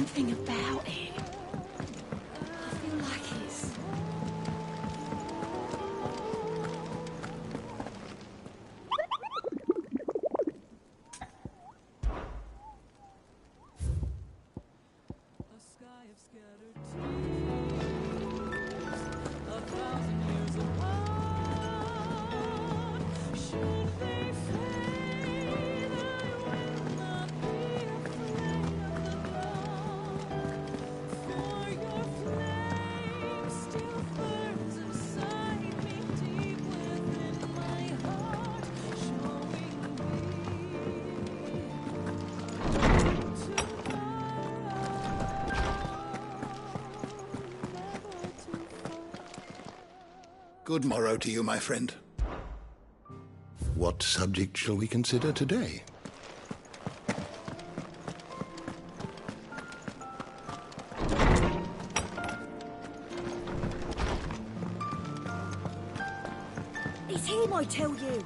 something about it. I feel like it's... Good morrow to you, my friend. What subject shall we consider today? It's him, I tell you.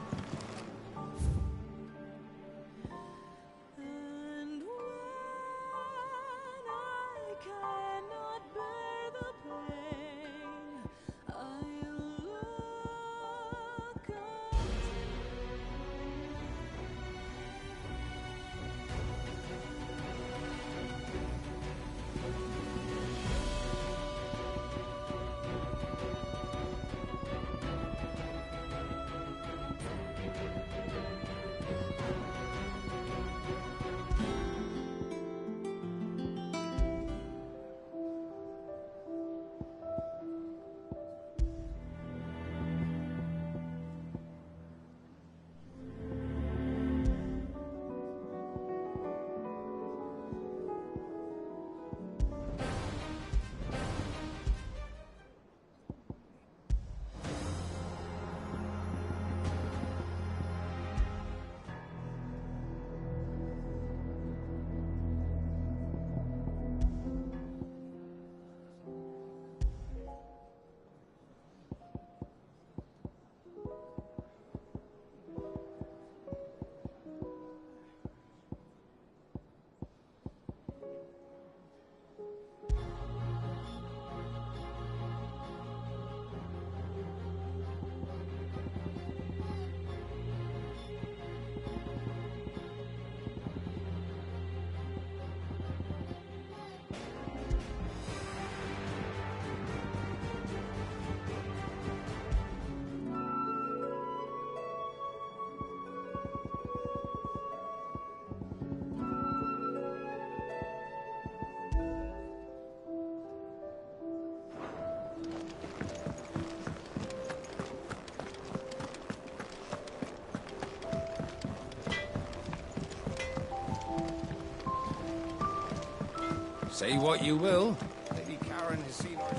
Say what you will, Lady Karen has seen our...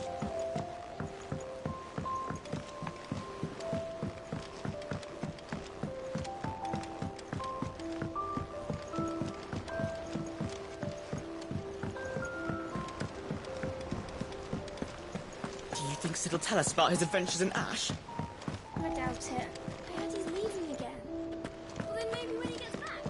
Do you think Sid will tell us about his adventures in Ash? I doubt it. I heard he's leaving again. Well, then maybe when he gets back.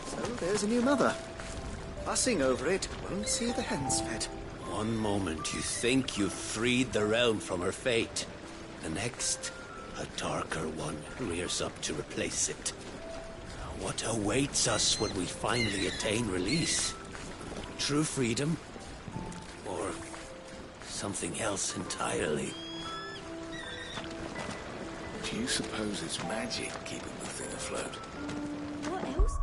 So there's a new mother. Fussing over it won't see the hens fed. One moment you think you've freed the realm from her fate. The next, a darker one rears up to replace it. What awaits us when we finally attain release? True freedom? Or something else entirely? Do you suppose it's magic keeping the thing afloat? What else?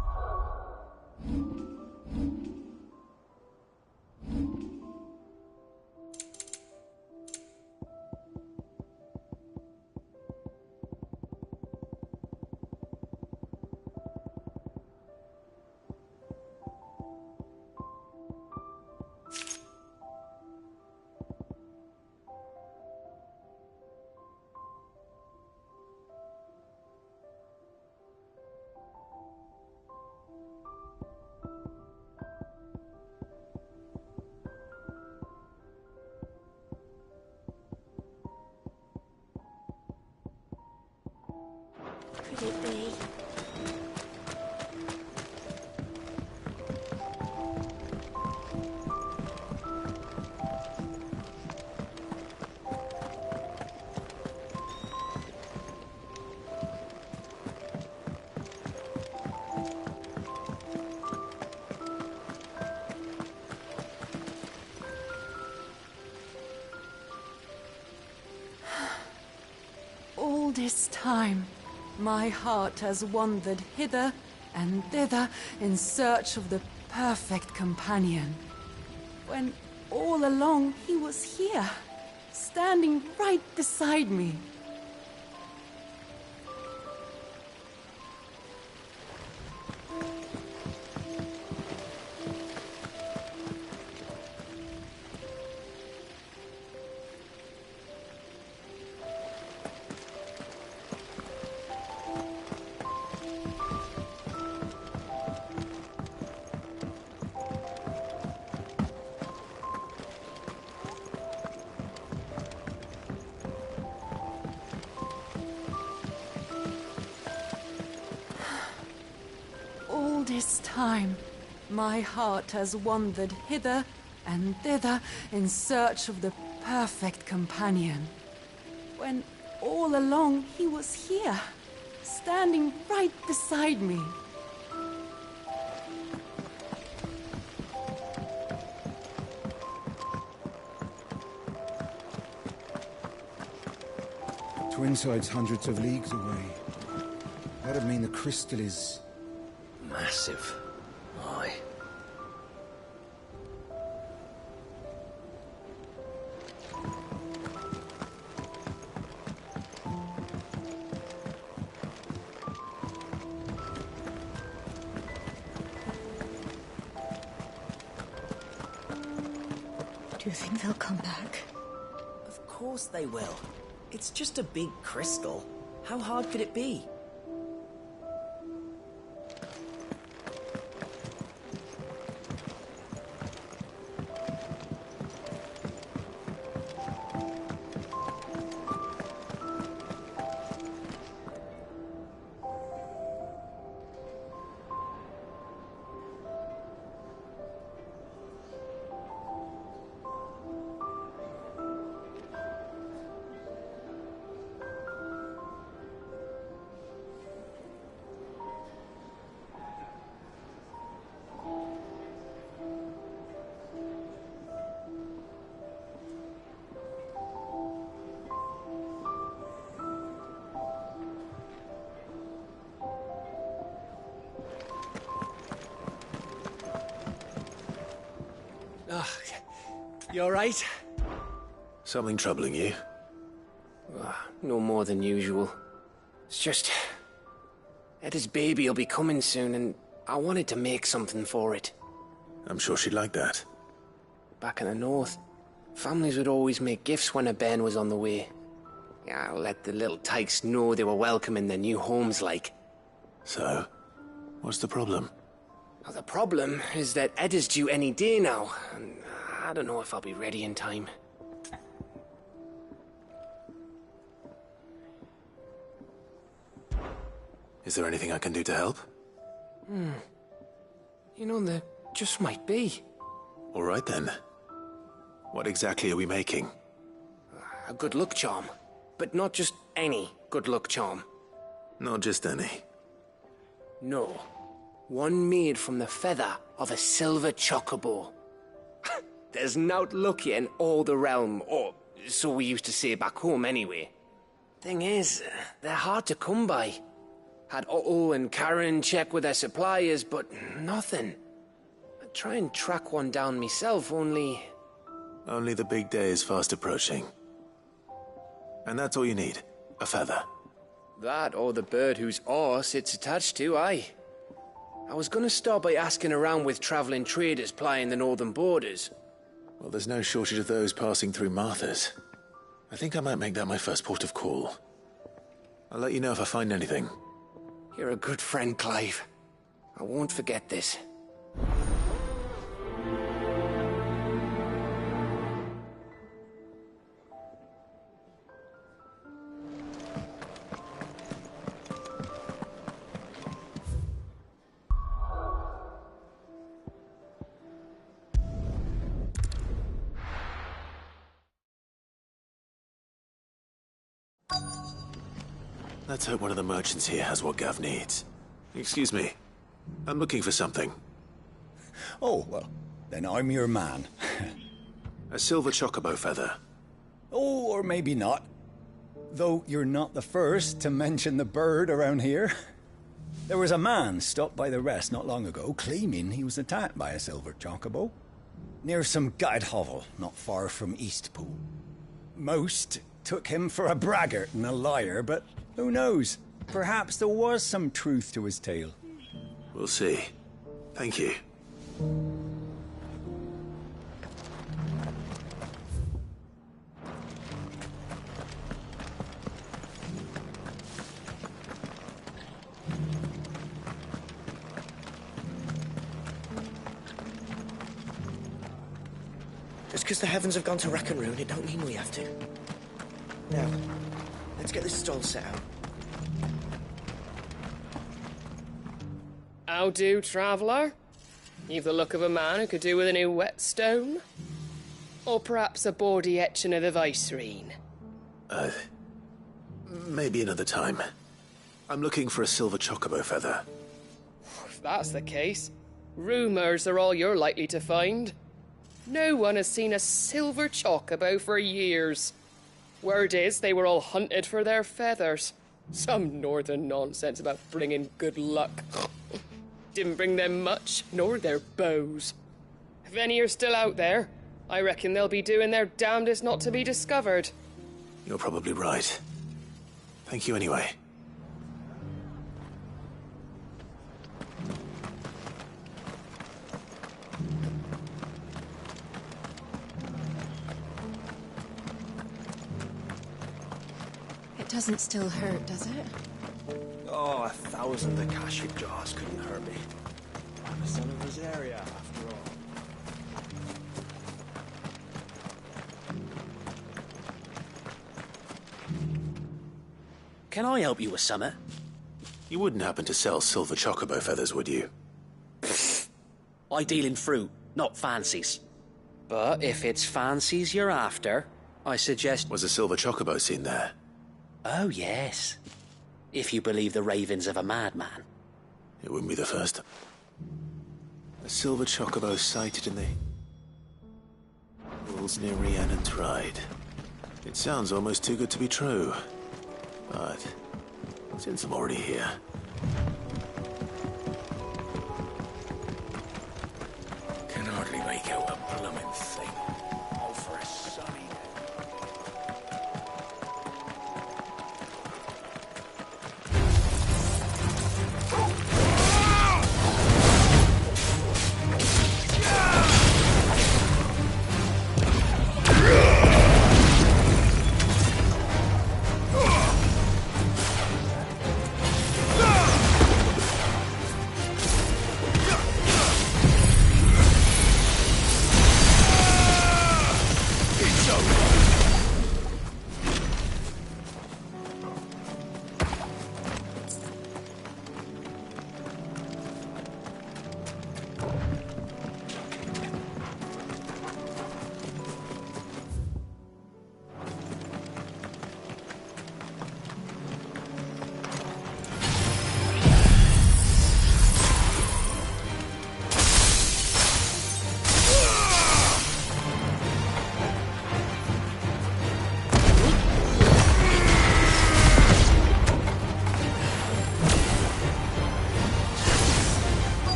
could it be? All this time, my heart has wandered hither and thither in search of the perfect companion. When all along he was here, standing right beside me. All this time, my heart has wandered hither and thither in search of the perfect companion. When all along he was here, standing right beside me. Twinside's hundreds of leagues away. That'd mean the crystal is... Massive. Aye. Do you think they'll come back? Of course they will. It's just a big crystal. How hard could it be? You alright? Something troubling you? No more than usual. It's just... Eda's baby will be coming soon, and I wanted to make something for it. I'm sure she'd like that. Back in the north, families would always make gifts when a bairn was on the way. Yeah, let the little tykes know they were welcome in their new homes, like. So, what's the problem? Well, the problem is that Eda's due any day now, and I don't know if I'll be ready in time. Is there anything I can do to help? You know, there just might be. All right then. What exactly are we making? A good luck charm. But not just any good luck charm. Not just any. No. One made from the feather of a silver chocobo. There's nowt luckier in all the realm, or so we used to say back home anyway. Thing is, they're hard to come by. Had Otto and Karen check with their suppliers, but nothing. I'd try and track one down myself, only... Only the big day is fast approaching. And that's all you need, a feather. That or the bird whose horse it's attached to, aye. I was gonna start by asking around with traveling traders plying the northern borders. Well, there's no shortage of those passing through Martha's. I think I might make that my first port of call. I'll let you know if I find anything. You're a good friend, Clive. I won't forget this. Let's hope one of the merchants here has what Gav needs. Excuse me. I'm looking for something. Oh, well, then I'm your man. A silver chocobo feather. Oh, or maybe not. Though you're not the first to mention the bird around here. There was a man stopped by the rest not long ago, claiming he was attacked by a silver chocobo. Near some gutted hovel, not far from Eastpool. Most took him for a braggart and a liar, but who knows? Perhaps there was some truth to his tale. We'll see. Thank you. Just because the heavens have gone to rack and ruin, it don't mean we have to. Now, let's get this stall set out. How do, traveller? You've the look of a man who could do with a new whetstone. Or perhaps a bawdy etching of the Vicerine. Maybe another time. I'm looking for a silver chocobo feather. If that's the case, rumours are all you're likely to find. No one has seen a silver chocobo for years. Word is they were all hunted for their feathers. Some northern nonsense about bringing good luck. Didn't bring them much, nor their bows. If any are still out there, I reckon they'll be doing their damnedest not to be discovered. You're probably right. Thank you anyway. It doesn't still hurt, does it? Oh, 1,000 Akashic jars couldn't hurt me. I'm a son of Rosaria, after all. Can I help you with summer? You wouldn't happen to sell silver chocobo feathers, would you? I deal in fruit, not fancies. But if it's fancies you're after, I suggest... Was a silver chocobo seen there? Oh, yes. If you believe the ravings of a madman. It wouldn't be the first. A silver chocobo sighted in the hills near Rhiannon's Ride. It sounds almost too good to be true. But since I'm already here... Can hardly make out a blooming thing. All for a sunny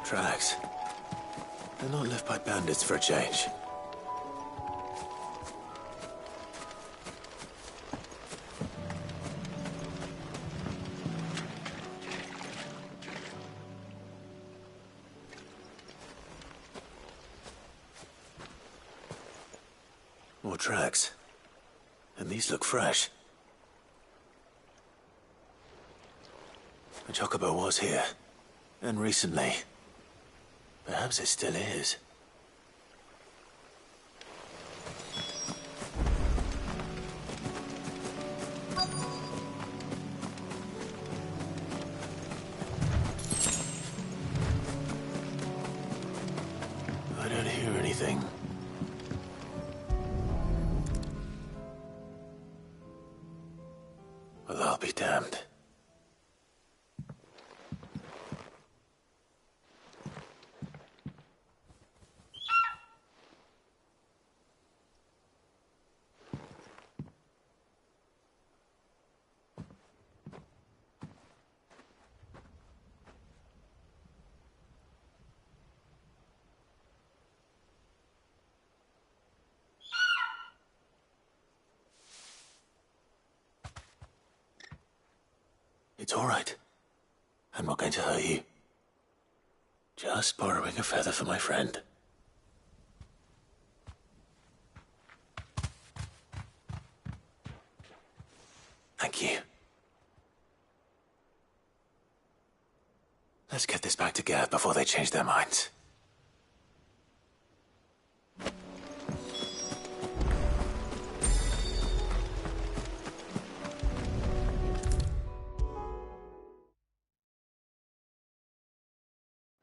Tracks. They're not left by bandits for a change. More tracks. And these look fresh. A chocobo was here. And recently. Perhaps it still is. I don't hear anything. Well, I'll be damned. It's all right. I'm not going to hurt you. Just borrowing a feather for my friend. Thank you. Let's get this back to Gav before they change their minds.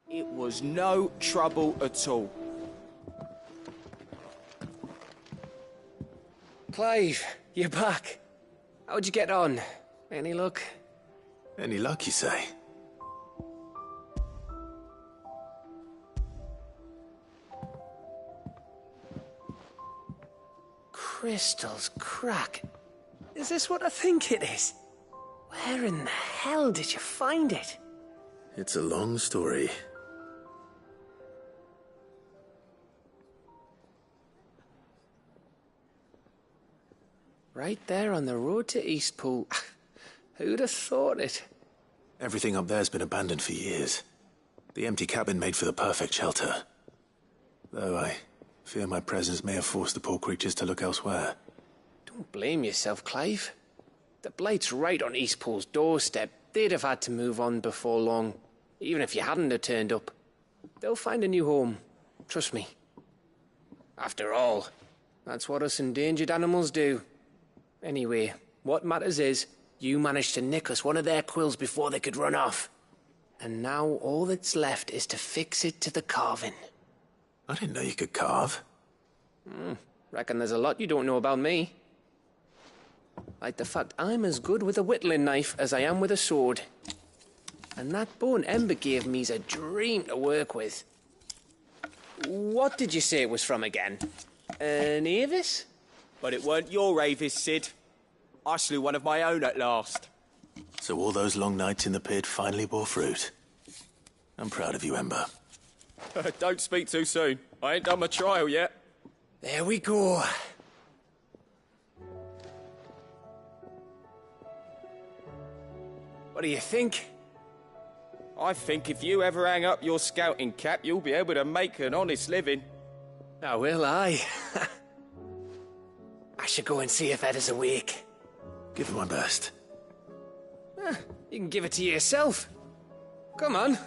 It was no trouble at all. Clive, you're back. How'd you get on? Any luck? Any luck, you say? Crystal's crack. Is this what I think it is? Where in the hell did you find it? It's a long story. Right there on the road to Eastpool. Who'd have thought it? Everything up there's been abandoned for years. The empty cabin made for the perfect shelter. Though I fear my presence may have forced the poor creatures to look elsewhere. Don't blame yourself, Clive. The Blight's right on Eastpool's doorstep. They'd have had to move on before long, even if you hadn't have turned up. They'll find a new home. Trust me. After all, that's what us endangered animals do. Anyway, what matters is, you managed to nick us one of their quills before they could run off. And now all that's left is to fix it to the carving. I didn't know you could carve. Reckon there's a lot you don't know about me. Like the fact I'm as good with a whittling knife as I am with a sword. And that bone Ember gave me's a dream to work with. What did you say it was from again? An Avis? But it weren't your Avis, Sid. I slew one of my own at last. So all those long nights in the pit finally bore fruit. I'm proud of you, Ember. Don't speak too soon. I ain't done my trial yet. There we go. What do you think? I think if you ever hang up your scouting cap, you'll be able to make an honest living. Oh, will I? I should go and see if Ed is awake. Give it my best. You can give it to yourself. Come on.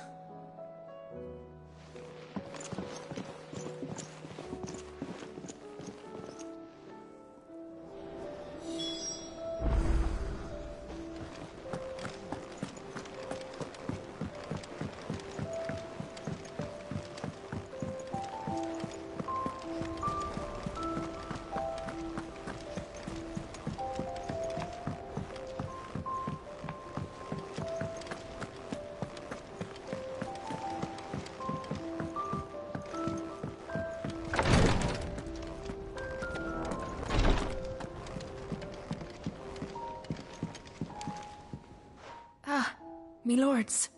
Me lords.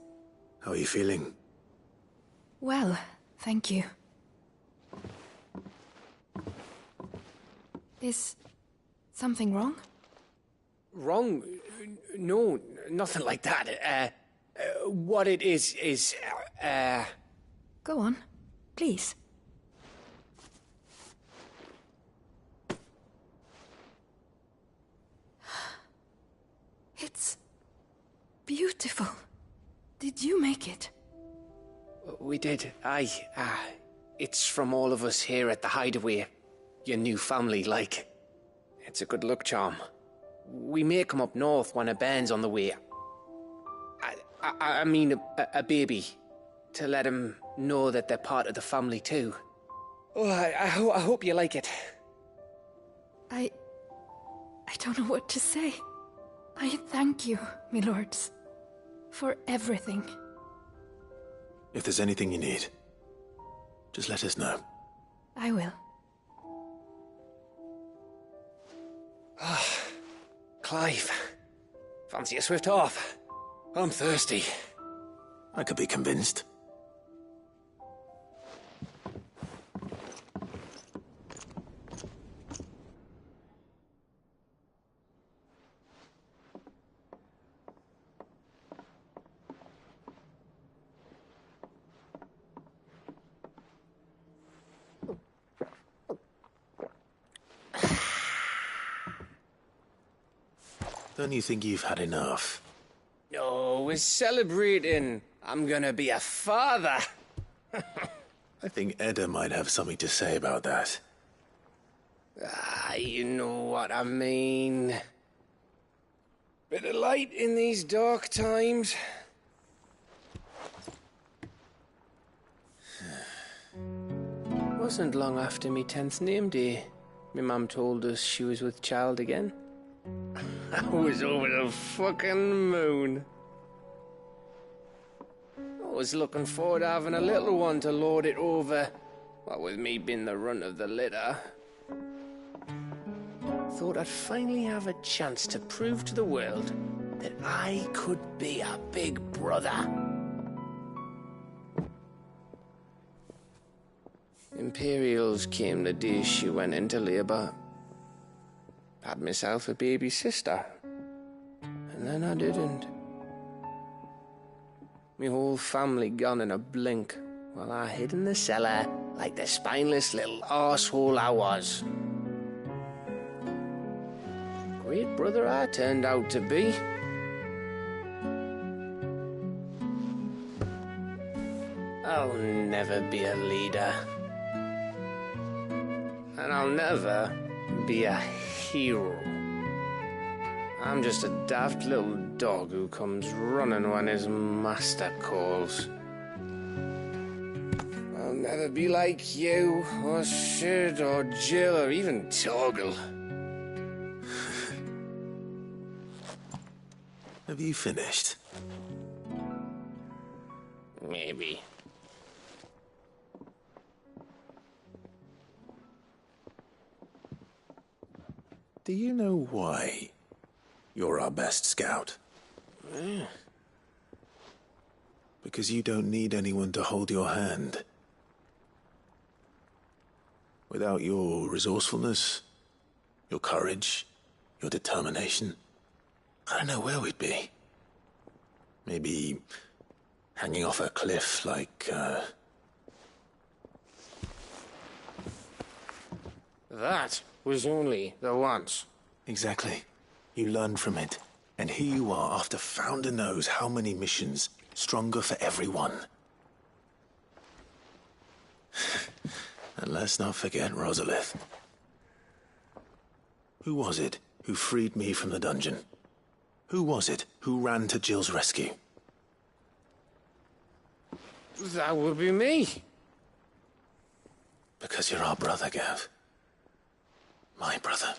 How are you feeling? Well, thank you. Is something wrong? Wrong? No, nothing like that. What it is... Go on, please. It's beautiful. Did you make it? We did. Aye. It's from all of us here at the Hideaway. Your new family, like. It's a good luck charm. We may come up north when a band's on the way. I mean a baby. To let him know that they're part of the family too. Oh, I hope you like it. I don't know what to say. I thank you, my lords, for everything. If there's anything you need, just let us know. I will. Clive, fancy a swift off? I'm thirsty. I could be convinced. Don't you think you've had enough? No, we're celebrating. I'm gonna be a father. I think Edda might have something to say about that. You know what I mean. Bit of light in these dark times. Wasn't long after me 10th name day. My mum told us she was with child again. I was over the fucking moon. I was looking forward to having a little one to lord it over, what with me being the runt of the litter. Thought I'd finally have a chance to prove to the world that I could be a big brother. Imperials came the day she went into labour. Had myself a baby sister. And then I didn't. Me whole family gone in a blink, while I hid in the cellar like the spineless little arsehole I was. Great brother I turned out to be. I'll never be a leader. And I'll never be a hero. I'm just a daft little dog who comes running when his master calls. I'll never be like you, or Sid, or Jill, or even Torgal. Have you finished? Maybe. Do you know why you're our best scout? Yeah. Because you don't need anyone to hold your hand. Without your resourcefulness, your courage, your determination, I don't know where we'd be. Maybe hanging off a cliff like, That was only the once. Exactly. You learned from it. And here you are after Founder knows how many missions, stronger for everyone. And let's not forget Rosalith. Who was it who freed me from the dungeon? Who was it who ran to Jill's rescue? That would be me. Because you're our brother, Gav. My brother.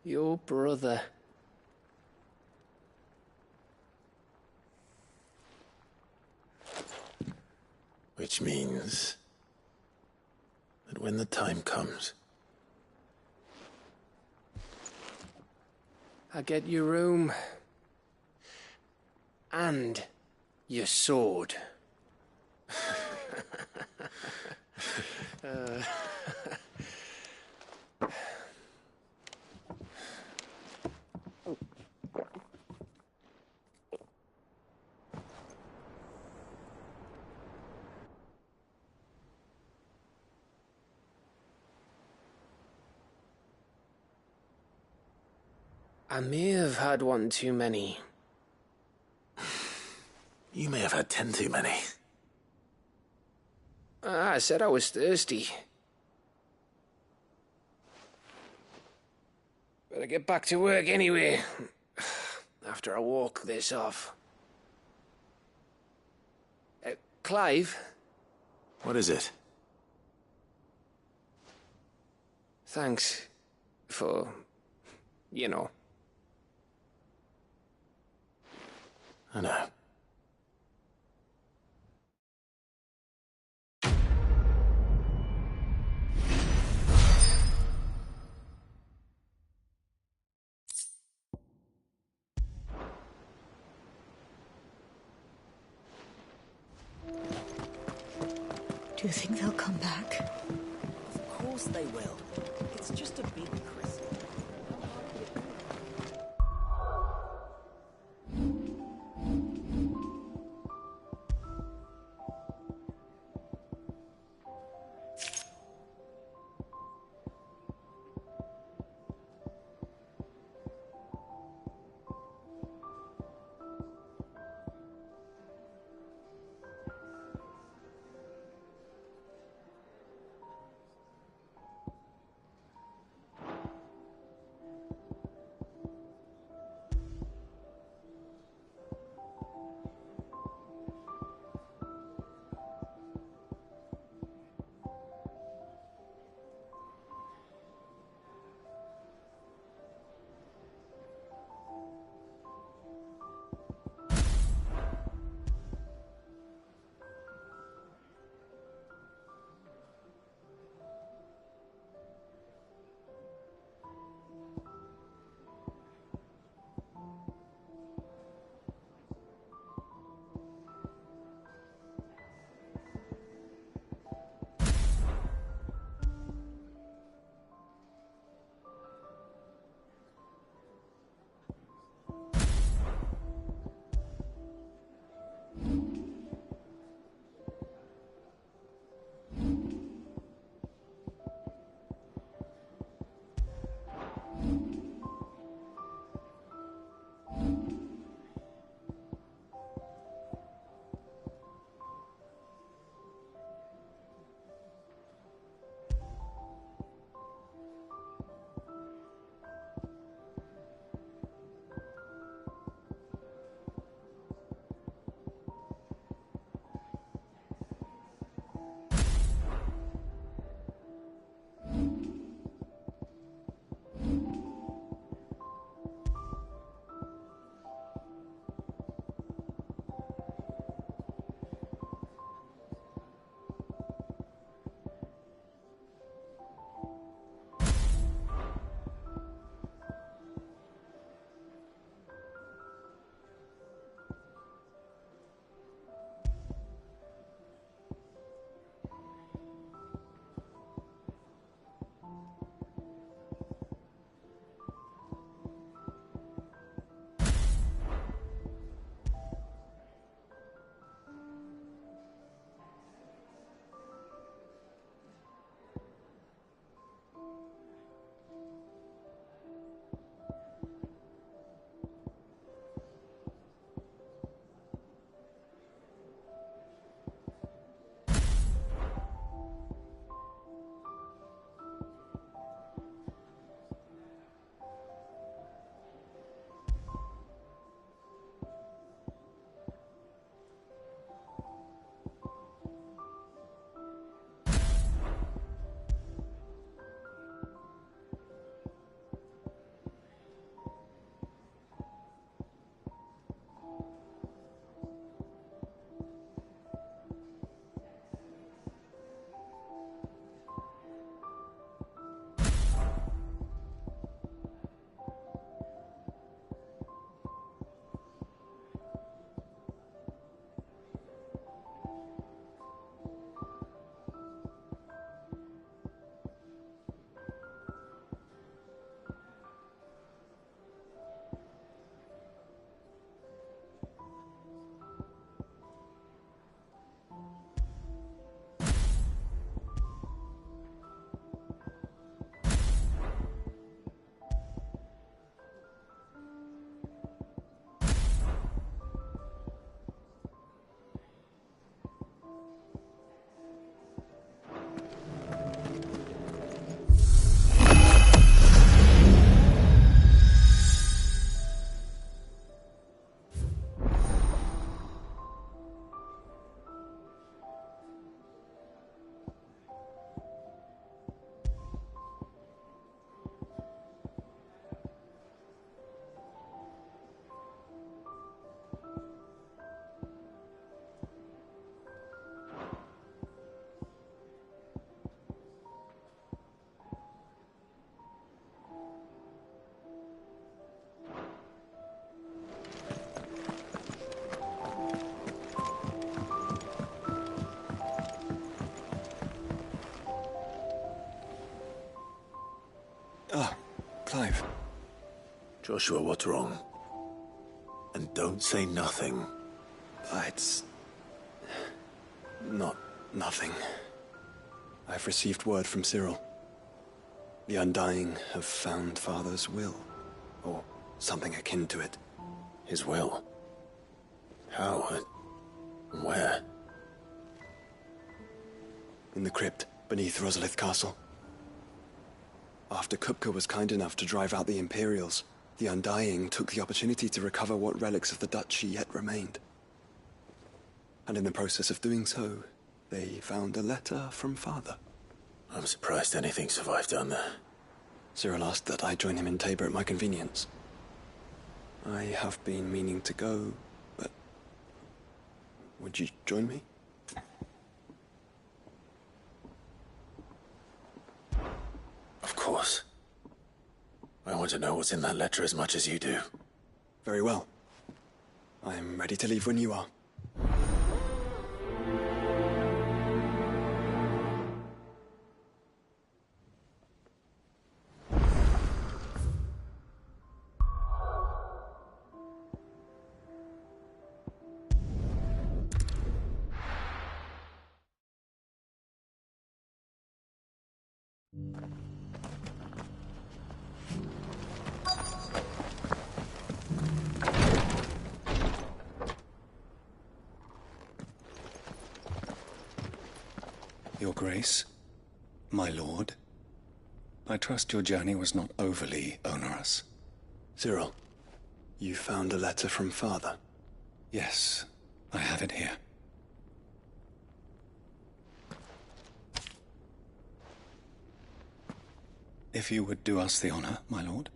Your brother. Which means that when the time comes, I get your room. And your sword. I may have had one too many. You may have had 10 too many. I said I was thirsty. Better get back to work anyway, after I walk this off. Clive? What is it? Thanks for, you know. I know. Do you think they'll come back? Of course they will. It's just a big crystal. Clive. Joshua, what's wrong? And don't say nothing. It's... not nothing. I've received word from Cyril. The Undying have found Father's will, or something akin to it. His will? How? And where? In the crypt beneath Rosalith Castle. After Kupka was kind enough to drive out the Imperials, the Undying took the opportunity to recover what relics of the Duchy yet remained. And in the process of doing so, they found a letter from Father. I'm surprised anything survived down there. Cyril asked that I join him in Tabor at my convenience. I have been meaning to go, but... would you join me? Of course. I want to know what's in that letter as much as you do. Very well. I'm ready to leave when you are. Your Grace, my lord, I trust your journey was not overly onerous. Cyril, you found a letter from Father? Yes, I have it here. If you would do us the honor, my lord.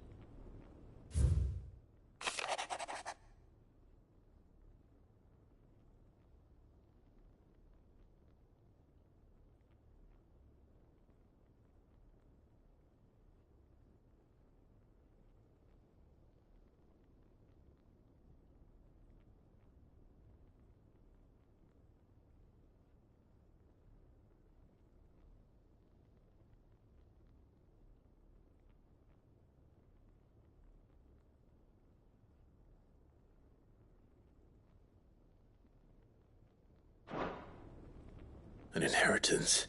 An inheritance.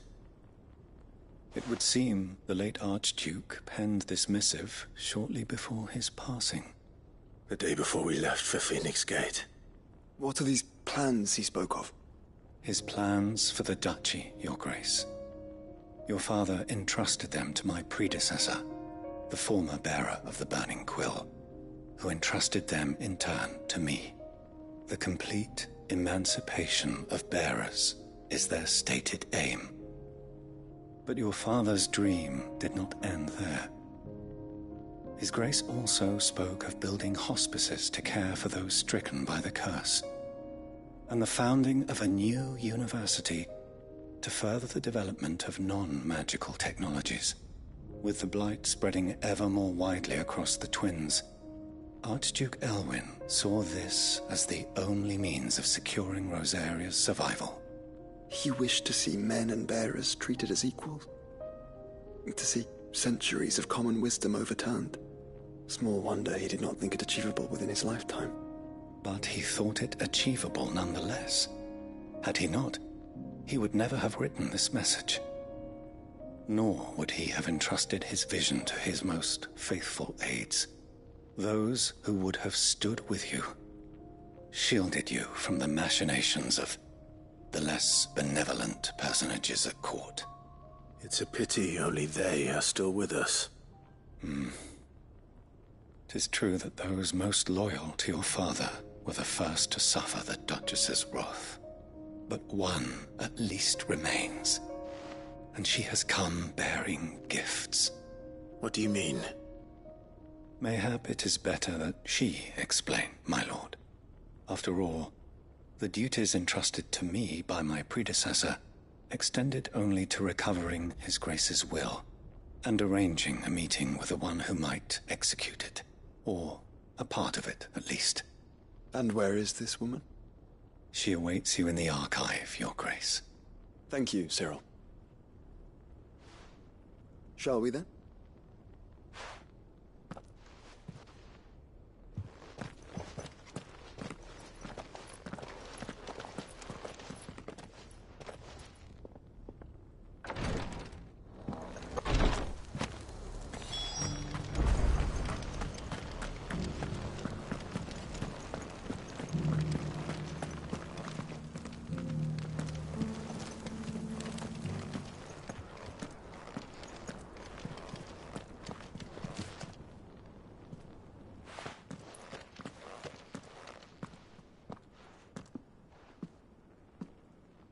It would seem the late Archduke penned this missive shortly before his passing. The day before we left for Phoenix Gate. What are these plans he spoke of? His plans for the Duchy, Your Grace. Your father entrusted them to my predecessor, the former bearer of the Burning Quill, who entrusted them in turn to me. The complete emancipation of bearers is their stated aim. But your father's dream did not end there. His Grace also spoke of building hospices to care for those stricken by the curse, and the founding of a new university to further the development of non-magical technologies. With the blight spreading ever more widely across the twins, Archduke Elwyn saw this as the only means of securing Rosaria's survival. He wished to see men and bearers treated as equals. To see centuries of common wisdom overturned. Small wonder he did not think it achievable within his lifetime. But he thought it achievable nonetheless. Had he not, he would never have written this message. Nor would he have entrusted his vision to his most faithful aides. Those who would have stood with you, shielded you from the machinations of the less benevolent personages at court. It's a pity only they are still with us. 'Tis true that those most loyal to your father were the first to suffer the Duchess's wrath. But one at least remains, and she has come bearing gifts. What do you mean? Mayhap it is better that she explain, my lord. After all, the duties entrusted to me by my predecessor extended only to recovering His Grace's will and arranging a meeting with the one who might execute it, or a part of it, at least. And where is this woman? She awaits you in the archive, Your Grace. Thank you, Cyril. Shall we then?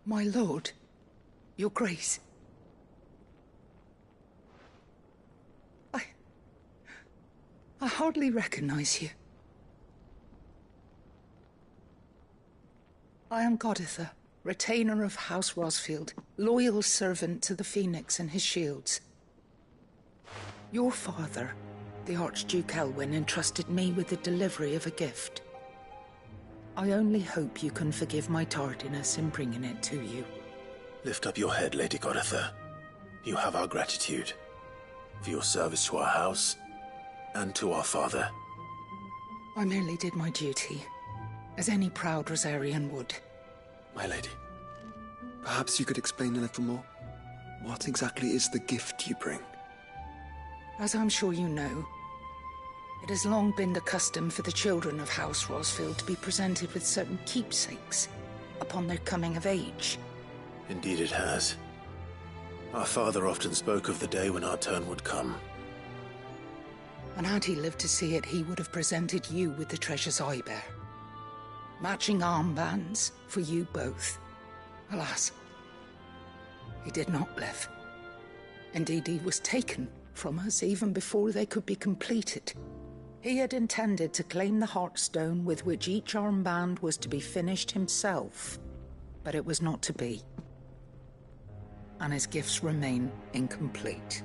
My lord, your grace. I hardly recognize you. I am Goditha, retainer of House Rosfield, loyal servant to the Phoenix and his shields. Your father, the Archduke Elwyn, entrusted me with the delivery of a gift. I only hope you can forgive my tardiness in bringing it to you. Lift up your head, Lady Goditha. You have our gratitude for your service to our house and to our father. I merely did my duty, as any proud Rosarian would. My lady, perhaps you could explain a little more? What exactly is the gift you bring? As I'm sure you know, it has long been the custom for the children of House Rosfield to be presented with certain keepsakes upon their coming of age. Indeed it has. Our father often spoke of the day when our turn would come. And had he lived to see it, he would have presented you with the treasures I bear. Matching armbands for you both. Alas, he did not live. Indeed, he was taken from us even before they could be completed. He had intended to claim the Heartstone with which each armband was to be finished himself, but it was not to be. And his gifts remain incomplete.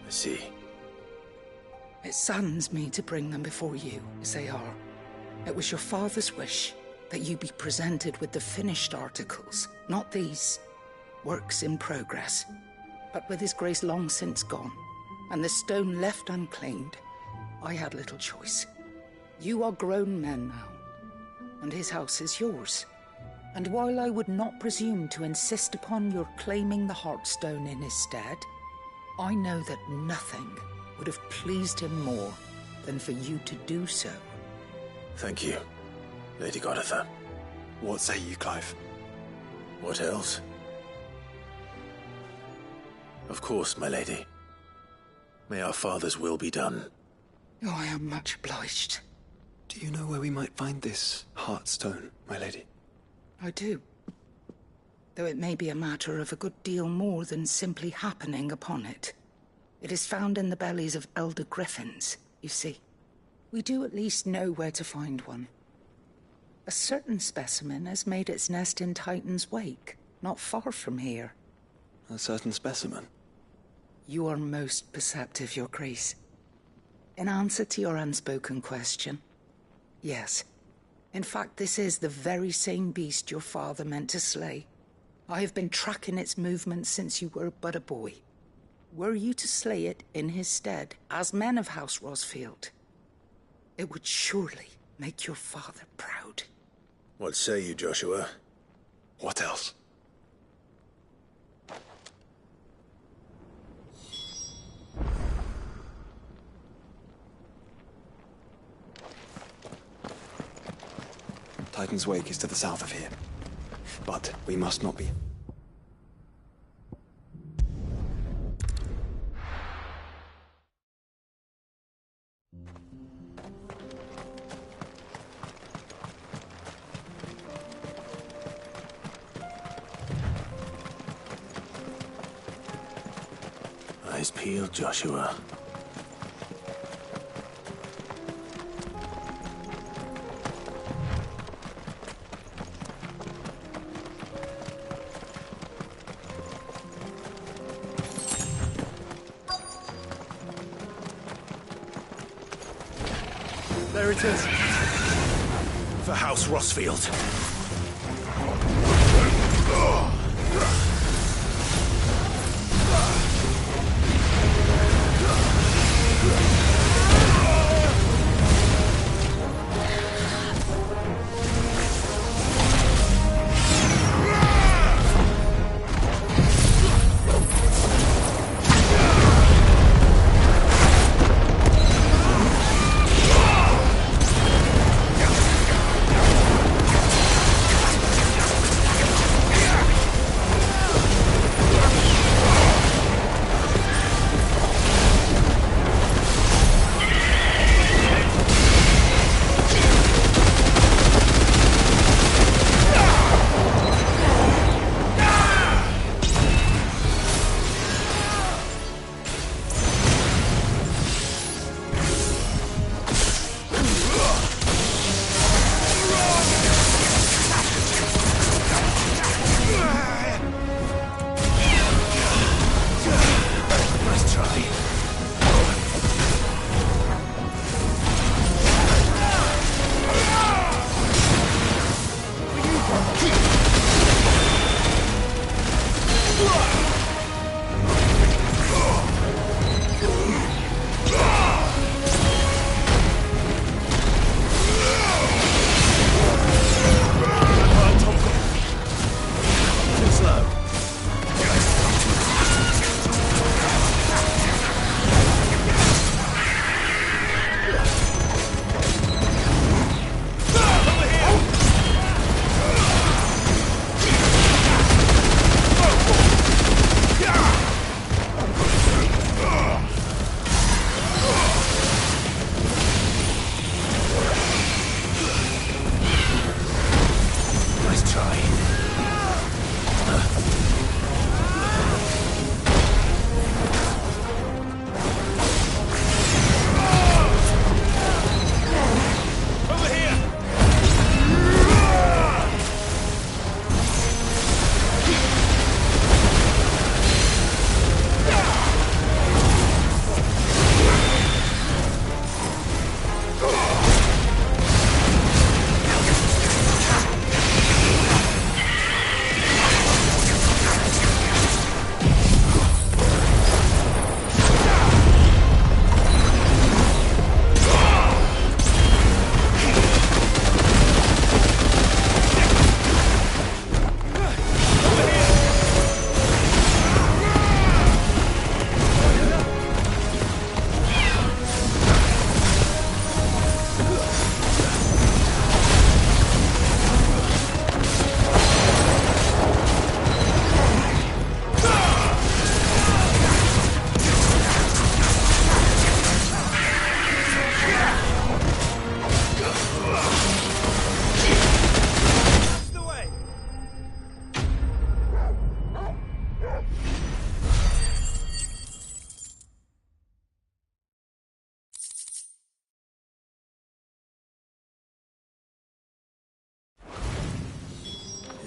I see. It saddens me to bring them before you, as they are. It was your father's wish that you be presented with the finished articles, not these, works in progress. But with his grace long since gone, and the stone left unclaimed, I had little choice. You are grown men now, and his house is yours. And while I would not presume to insist upon your claiming the Heartstone in his stead, I know that nothing would have pleased him more than for you to do so. Thank you, Lady Goditha. What say you, Clive? What else? Of course, my lady. May our father's will be done. Oh, I am much obliged. Do you know where we might find this Heartstone, my lady? I do. Though it may be a matter of a good deal more than simply happening upon it. It is found in the bellies of elder griffins, you see. We do at least know where to find one. A certain specimen has made its nest in Titan's Wake, not far from here. A certain specimen? You are most perceptive, Your Grace. In answer to your unspoken question, yes. In fact, this is the very same beast your father meant to slay. I have been tracking its movements since you were but a boy. Were you to slay it in his stead, as men of House Rosfield, it would surely make your father proud. What say you, Joshua? What else? Titan's Wake is to the south of here. But we must not be... Eyes peeled, Joshua. There it is. For House Rosfield.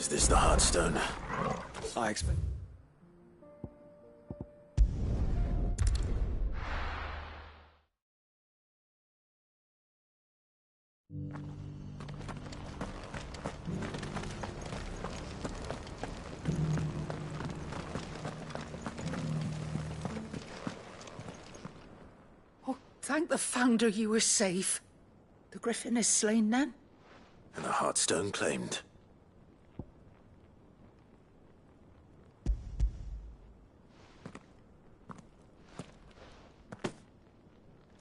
Is this the Heartstone? I expect... Oh, thank the Founder you were safe. The Griffin is slain then? And the Heartstone claimed.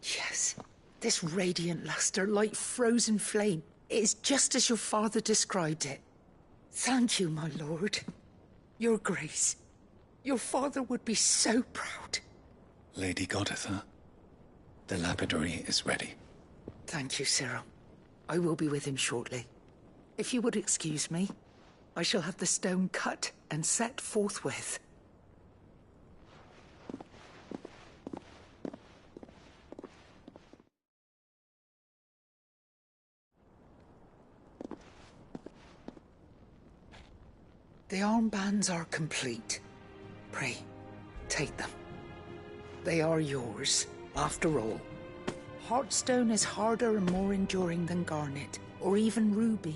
Yes, this radiant luster like frozen flame. It is just as your father described it. Thank you, my lord. Your grace. Your father would be so proud. Lady Goditha, the lapidary is ready. Thank you, Cyril. I will be with him shortly. If you would excuse me, I shall have the stone cut and set forthwith. The armbands are complete. Pray, take them. They are yours, after all. Heartstone is harder and more enduring than garnet, or even ruby.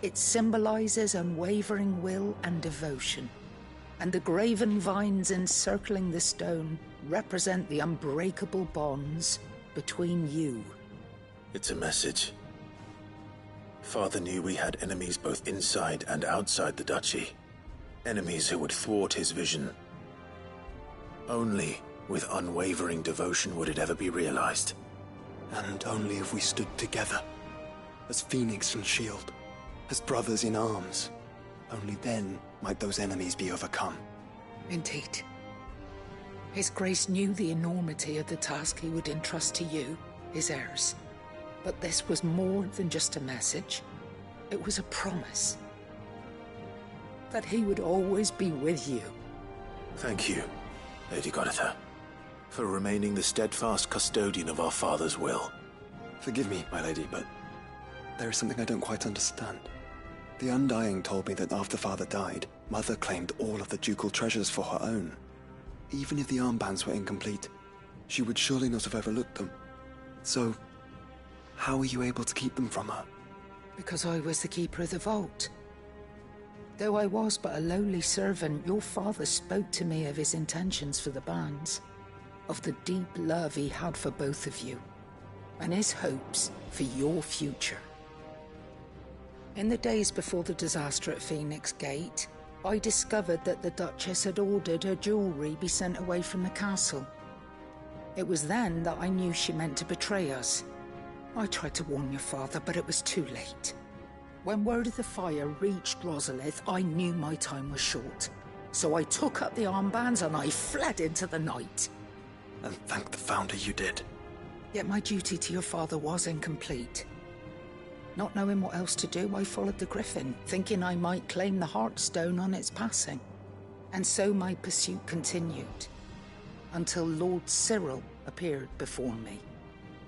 It symbolizes unwavering will and devotion. And the graven vines encircling the stone represent the unbreakable bonds between you. It's a message. Father knew we had enemies both inside and outside the duchy. Enemies who would thwart his vision. Only with unwavering devotion would it ever be realized. And only if we stood together, as Phoenix and Shield, as brothers in arms. Only then might those enemies be overcome. Indeed. His Grace knew the enormity of the task he would entrust to you, his heirs. But this was more than just a message. It was a promise. That he would always be with you. Thank you, Lady Goditha, for remaining the steadfast custodian of our father's will. Forgive me, my lady, but there is something I don't quite understand. The Undying told me that after Father died, Mother claimed all of the ducal treasures for her own. Even if the armbands were incomplete, she would surely not have overlooked them. So, how were you able to keep them from her? Because I was the keeper of the vault. Though I was but a lowly servant, your father spoke to me of his intentions for the bands, of the deep love he had for both of you, and his hopes for your future. In the days before the disaster at Phoenix Gate, I discovered that the Duchess had ordered her jewelry be sent away from the castle. It was then that I knew she meant to betray us. I tried to warn your father, but it was too late. When word of the fire reached Rosalith, I knew my time was short. So I took up the armbands and I fled into the night. And thank the Founder you did. Yet my duty to your father was incomplete. Not knowing what else to do, I followed the Griffin, thinking I might claim the Heartstone on its passing. And so my pursuit continued, until Lord Cyril appeared before me.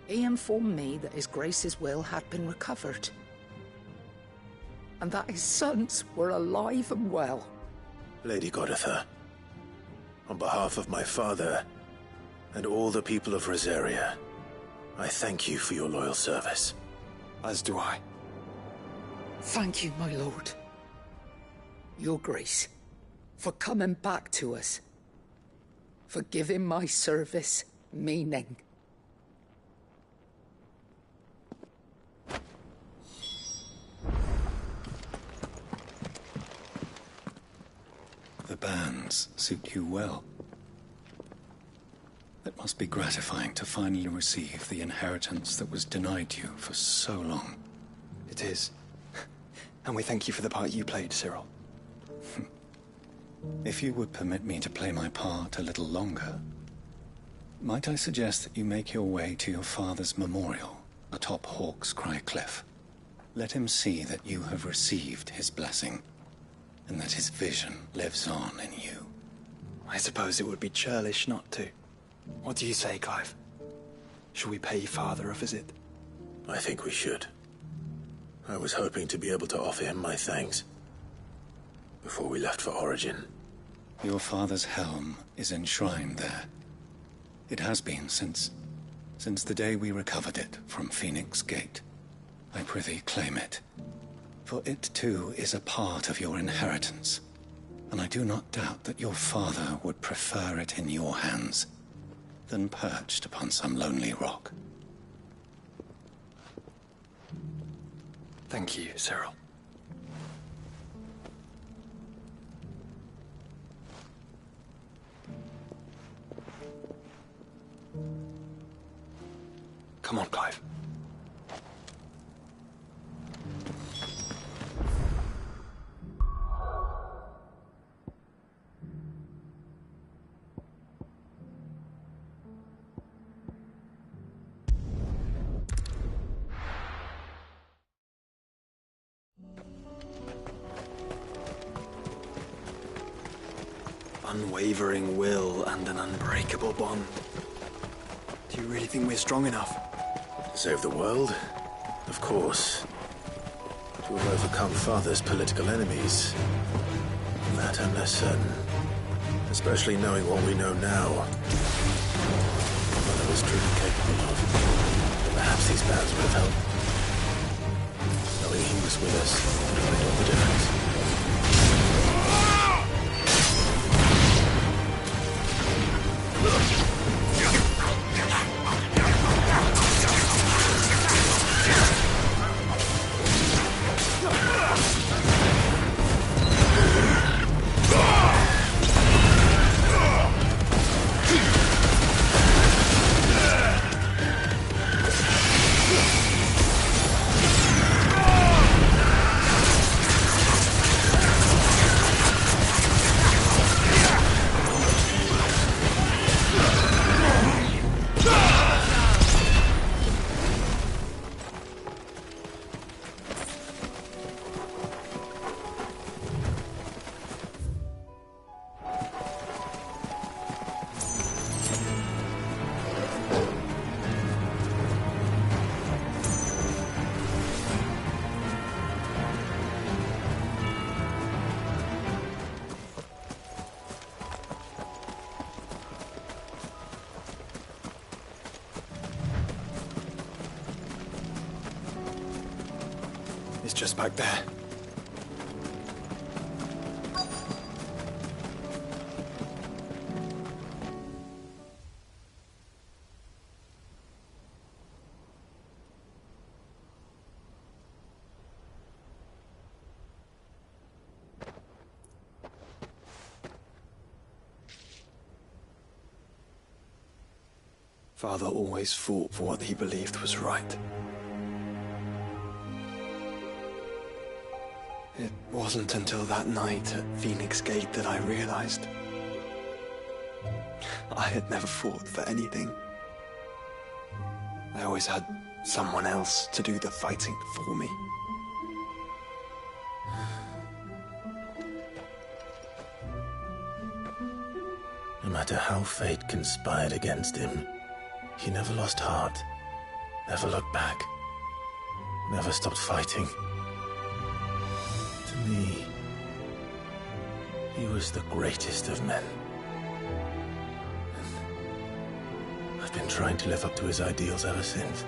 He informed me that His Grace's will had been recovered, and that his sons were alive and well. Lady Goditha, on behalf of my father and all the people of Rosaria, I thank you for your loyal service. As do I. Thank you, my lord. Your Grace, for coming back to us, for giving my service meaning. The bands suit you well. It must be gratifying to finally receive the inheritance that was denied you for so long. It is. And we thank you for the part you played, Cyril. If you would permit me to play my part a little longer, might I suggest that you make your way to your father's memorial atop Hawk's Cry Cliff? Let him see that you have received his blessing, and that his vision lives on in you. I suppose it would be churlish not to. What do you say, Clive? Shall we pay Father a visit? I think we should. I was hoping to be able to offer him my thanks. before we left for Origin. Your father's helm is enshrined there. It has been since the day we recovered it from Phoenix Gate. I prithee claim it, for it too is a part of your inheritance, and I do not doubt that your father would prefer it in your hands than perched upon some lonely rock. Thank you, Cyril. Come on, Clive. Unwavering will and an unbreakable bond. Do you really think we're strong enough? To save the world? Of course. To have overcome Father's political enemies? That I'm less certain. Especially knowing what we know now. Father was truly capable of. Perhaps these bands would have helped. Knowing he was with us would have made all the difference. It's just back there. Father always fought for what he believed was right. It wasn't until that night at Phoenix Gate that I realized I had never fought for anything. I always had someone else to do the fighting for me. No matter how fate conspired against him, he never lost heart, never looked back, never stopped fighting. To me, he was the greatest of men. I've been trying to live up to his ideals ever since.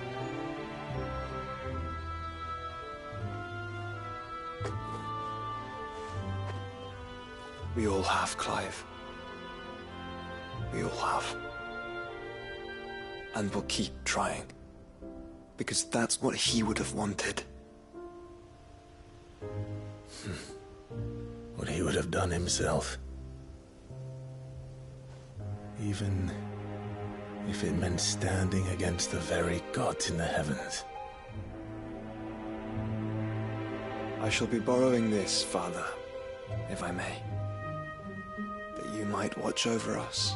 We all have, Clive. We all have. And we'll keep trying. Because that's what he would have wanted. What he would have done himself. Even if it meant standing against the very gods in the heavens. I shall be borrowing this, Father, if I may. That you might watch over us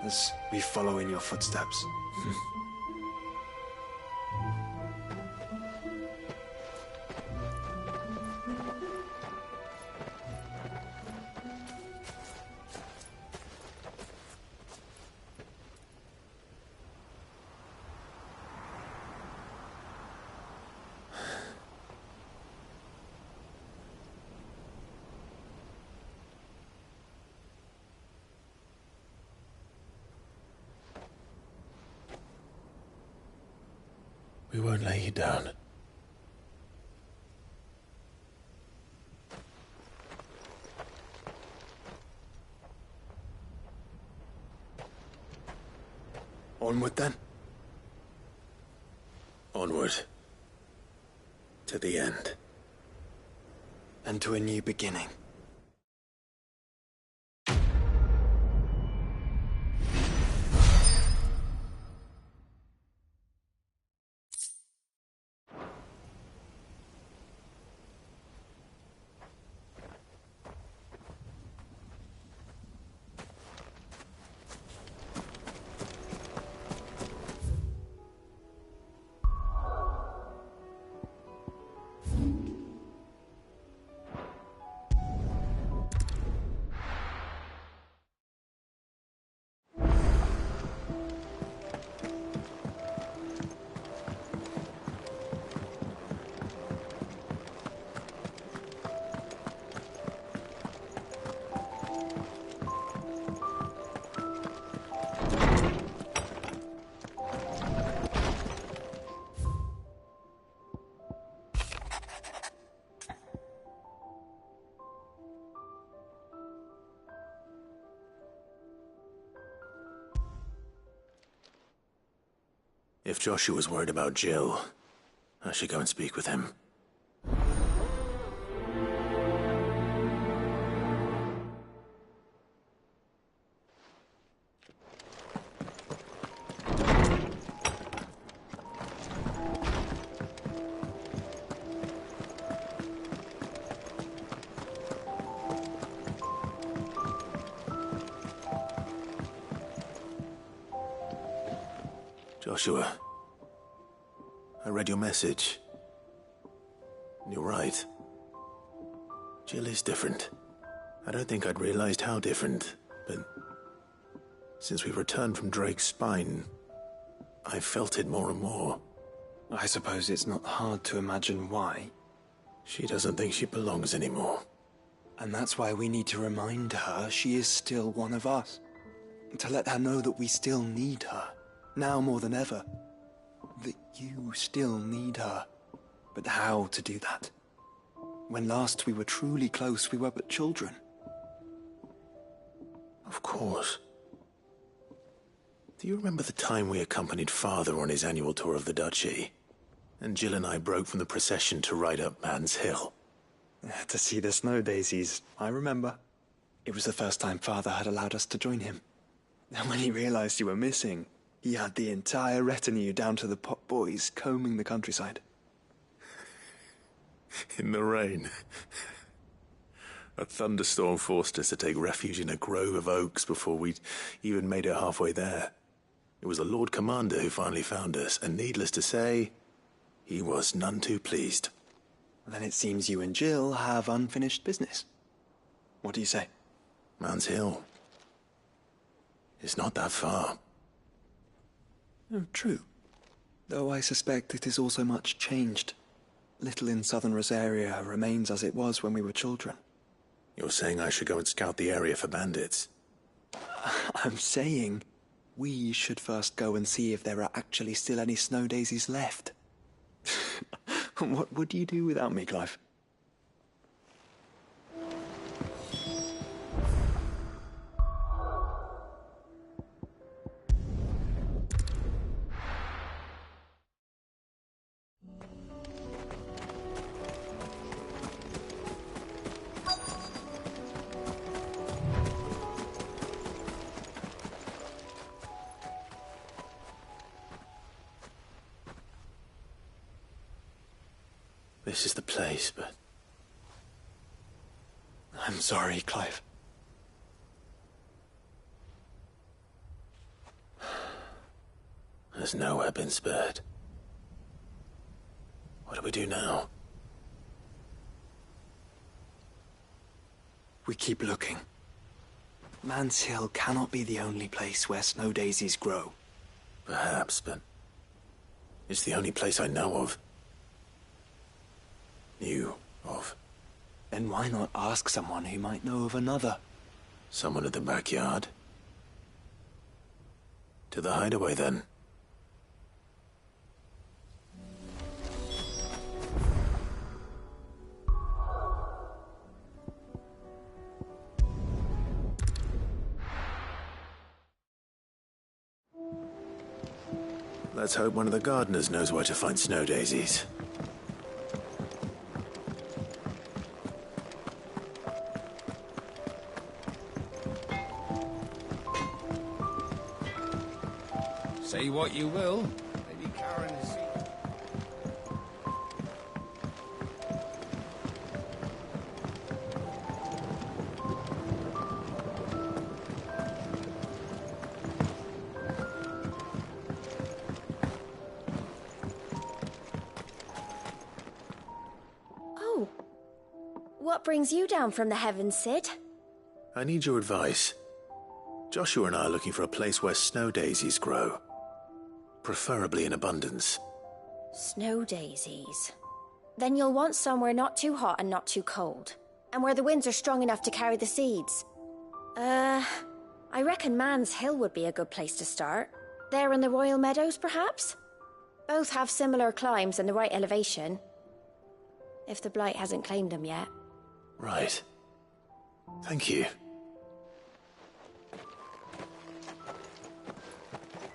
as we follow in your footsteps. We won't lay you down. Onward, then? Onward. To the end. And to a new beginning. If Joshua's worried about Jill, I should go and speak with him. Joshua, I read your message. You're right. Jill is different. I don't think I'd realized how different, but since we returned from Drake's spine, I've felt it more and more. I suppose it's not hard to imagine why. She doesn't think she belongs anymore. And that's why we need to remind her she is still one of us. To let her know that we still need her. Now more than ever. That you still need her. But how to do that? When last we were truly close, we were but children. Of course. Do you remember the time we accompanied Father on his annual tour of the Duchy? And Jill and I broke from the procession to ride up Man's Hill. To see the snow daisies, I remember. It was the first time Father had allowed us to join him. And when he realized you were missing, he had the entire retinue down to the pot boys combing the countryside. In the rain. A thunderstorm forced us to take refuge in a grove of oaks before we'd even made it halfway there. It was the Lord Commander who finally found us, and needless to say, he was none too pleased. Then it seems you and Jill have unfinished business. What do you say? Man's Hill. It's not that far. Oh, true. Though I suspect it is also much changed. Little in southern Rosaria remains as it was when we were children. You're saying I should go and scout the area for bandits? I'm saying we should first go and see if there are actually still any snow daisies left. What would you do without me, Clive? This is the place, but... I'm sorry, Clive. Has nowhere been spared. What do we do now? We keep looking. Man's Hill cannot be the only place where snow daisies grow. Perhaps, but... it's the only place I know of. Knew of. Then why not ask someone who might know of another? Someone in the backyard? To the hideaway, then. Let's hope one of the gardeners knows where to find snow daisies. Say what you will. Lady Karen is... Oh. What brings you down from the heavens, Sid? I need your advice. Joshua and I are looking for a place where snow daisies grow. Preferably in abundance. Snow daisies. Then you'll want somewhere not too hot and not too cold. And where the winds are strong enough to carry the seeds. I reckon Man's Hill would be a good place to start. There in the Royal Meadows, perhaps? Both have similar climbs and the right elevation. If the Blight hasn't claimed them yet. Right. Thank you.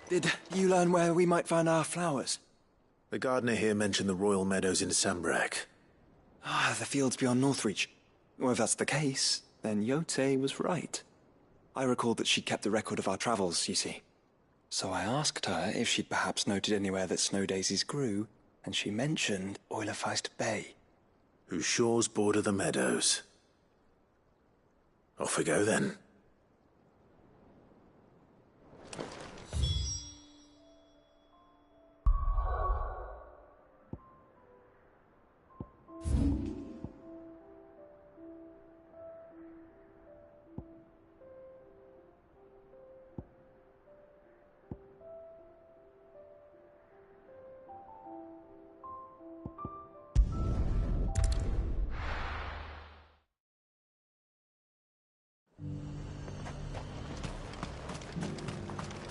Did you learn where we might find our flowers? The gardener here mentioned the Royal Meadows in Sambrak. Ah, the fields beyond Northreach. Well, if that's the case, then Yote was right. I recalled that she kept a record of our travels, you see. So I asked her if she'd perhaps noted anywhere that snow daisies grew, and she mentioned Oilafeist Bay. Whose shores border the meadows. Off we go then.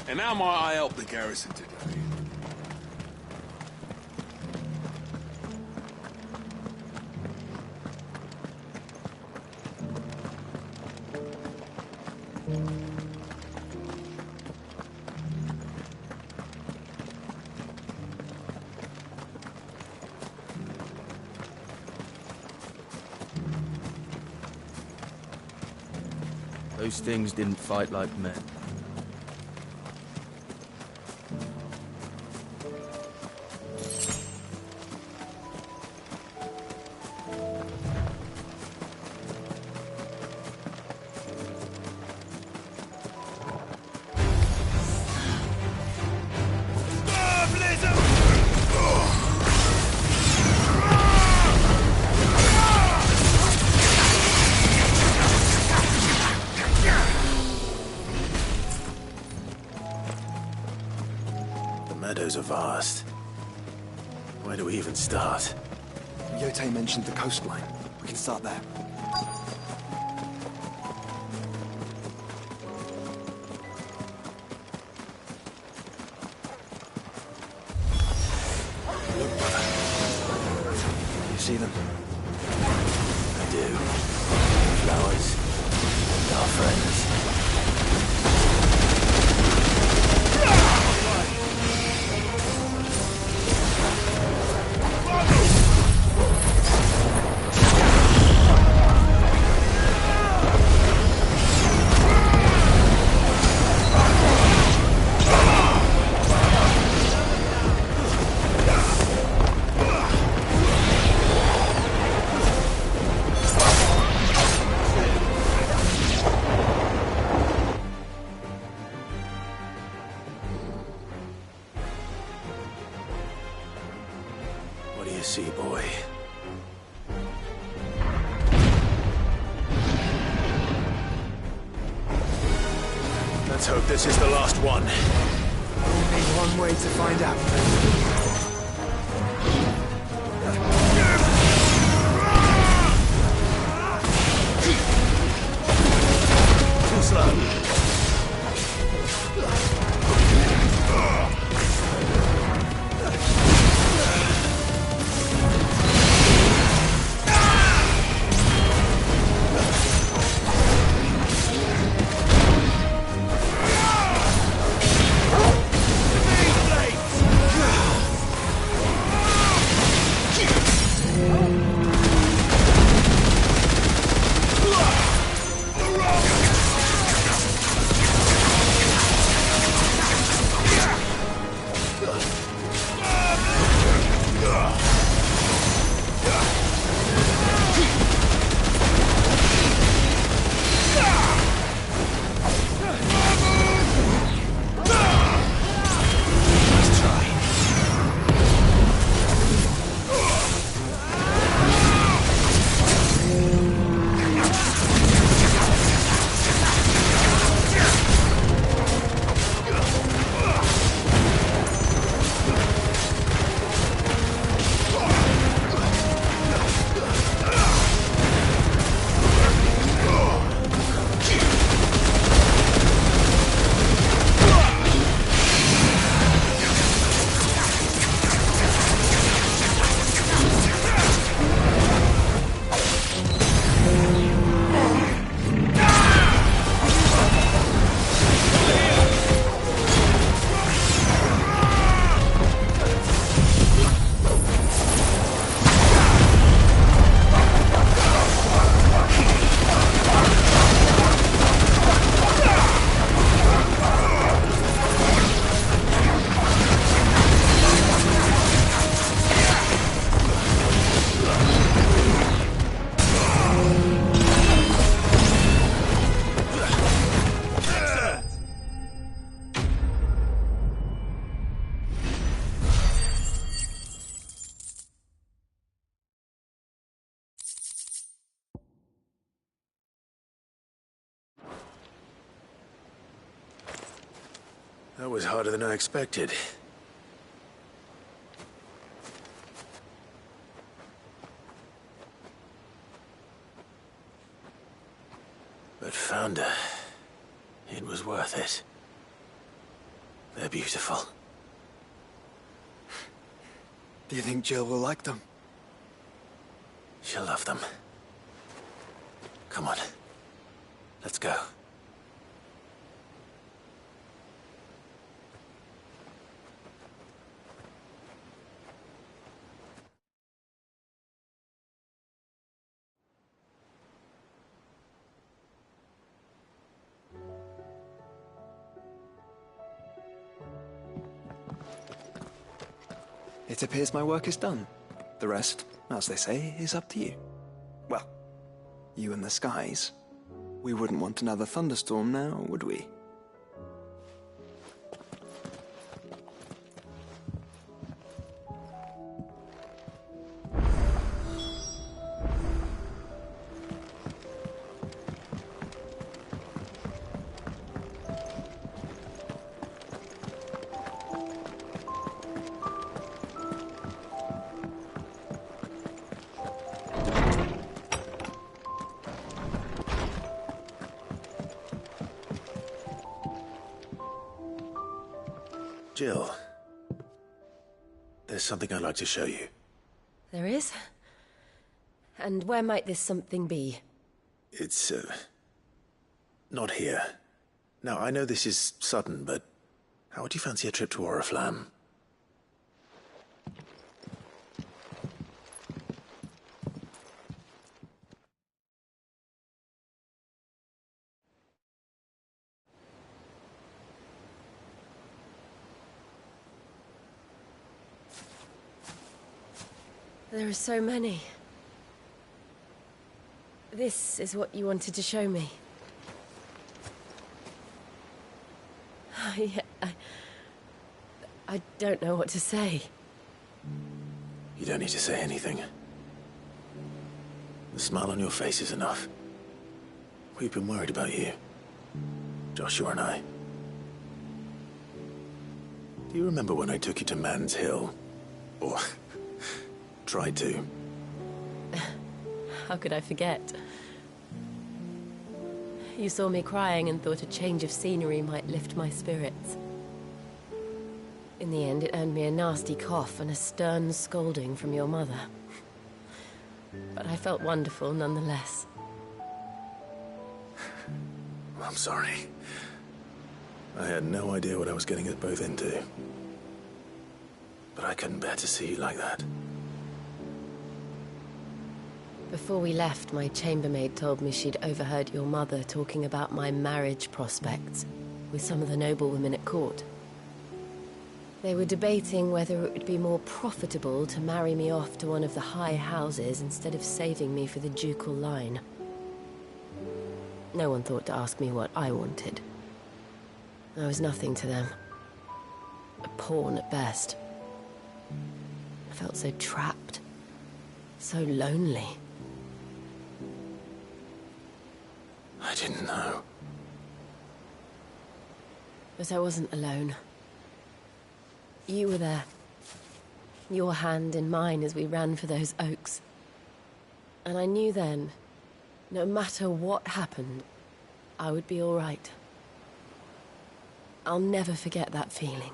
And how might I help the garrison today? Those things didn't fight like men. Meadows are vast. Where do we even start? Yote mentioned the coastline. We can start there. Look, brother. You see them? I do. Flowers. And our friends. What do you see, boy? Let's hope this is the last one. Only one way to find out. Too slow. That was harder than I expected. But found her. It was worth it. They're beautiful. Do you think Jill will like them? She'll love them. Come on. Let's go. It appears my work is done. The rest, as they say, is up to you. Well, you and the skies. We wouldn't want another thunderstorm now, would we? Jill, there's something I'd like to show you. There is? And where might this something be? It's, not here. Now, I know this is sudden, but how would you fancy a trip to Oriflamme? There are so many. This is what you wanted to show me. I don't know what to say. You don't need to say anything. The smile on your face is enough. We've been worried about you. Joshua and I. Do you remember when I took you to Man's Hill? Or tried to? How could I forget? You saw me crying and thought a change of scenery might lift my spirits. In the end, it earned me a nasty cough and a stern scolding from your mother. But I felt wonderful nonetheless. I'm sorry. I had no idea what I was getting us both into. But I couldn't bear to see you like that. Before we left, my chambermaid told me she'd overheard your mother talking about my marriage prospects with some of the noblewomen at court. They were debating whether it would be more profitable to marry me off to one of the high houses instead of saving me for the ducal line. No one thought to ask me what I wanted. I was nothing to them. A pawn at best. I felt so trapped. So lonely. I didn't know. But I wasn't alone. You were there. Your hand in mine as we ran for those oaks. And I knew then, no matter what happened, I would be all right. I'll never forget that feeling.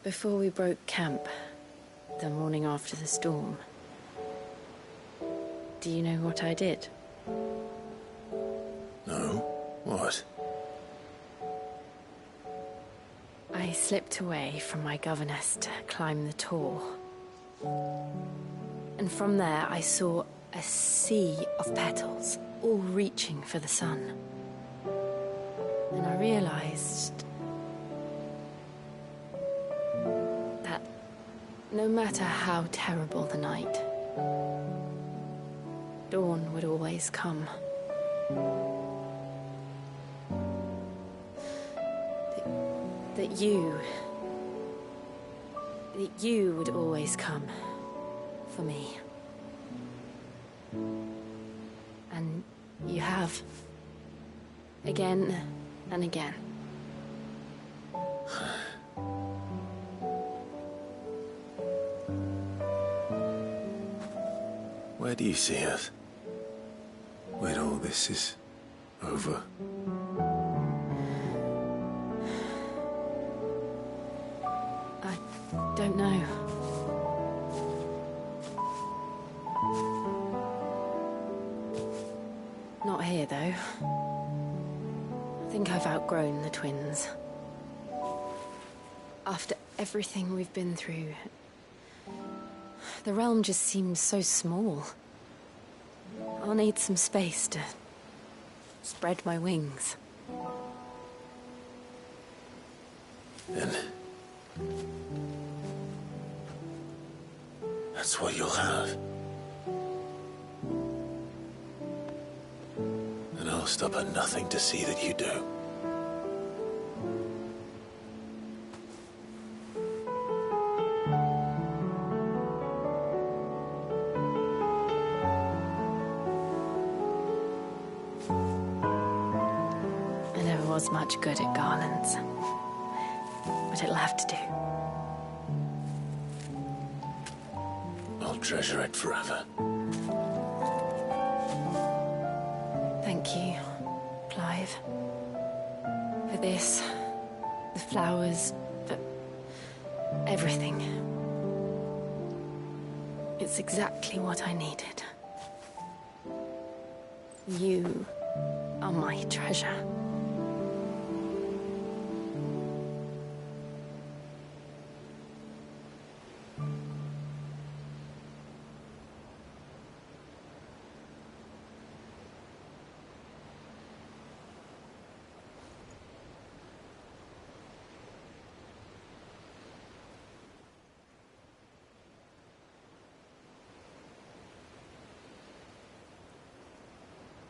Before we broke camp, the morning after the storm, do you know what I did? No? What? I slipped away from my governess to climb the tor. And from there I saw a sea of petals, all reaching for the sun. And I realized No matter how terrible the night, dawn would always come. That you would always come for me. And you have. Again and again. Where do you see us? When all this is over? I don't know. Not here, though. I think I've outgrown the twins. After everything we've been through, the realm just seems so small. I'll need some space to spread my wings. And that's what you'll have. And I'll stop at nothing to see that you do. I never was much good at garlands, but it'll have to do. I'll treasure it forever. Thank you, Clive. For this, the flowers, for everything. It's exactly what I needed. You are my treasure.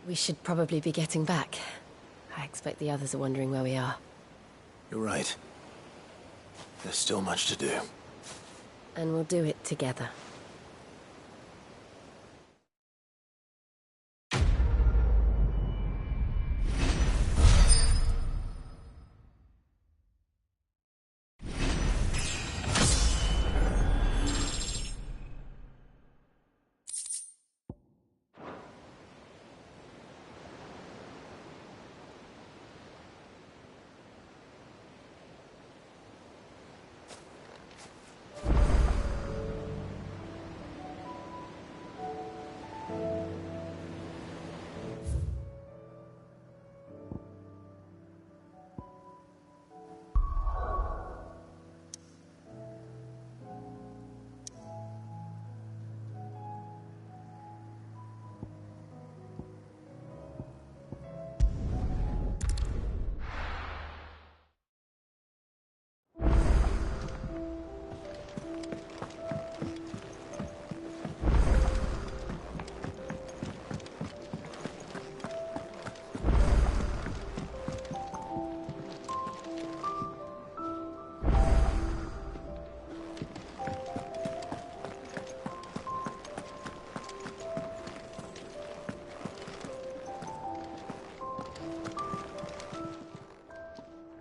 We should probably be getting back. I expect the others are wondering where we are. You're right. There's still much to do. And we'll do it together.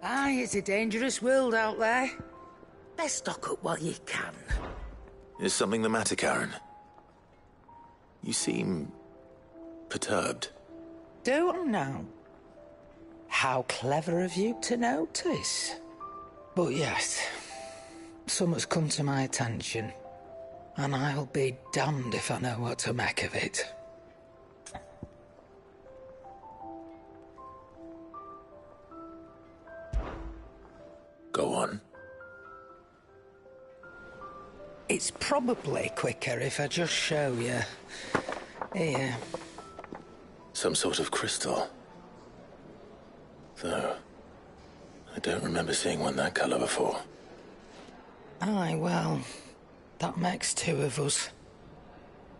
Aye, it's a dangerous world out there. Best stock up while you can. Is something the matter, Karen? You seem perturbed. Don't know. How clever of you to notice. But yes, something's come to my attention, and I'll be damned if I know what to make of it. Go on. It's probably quicker if I just show you. Here. Some sort of crystal. Though, I don't remember seeing one that colour before. Aye, well, That makes two of us.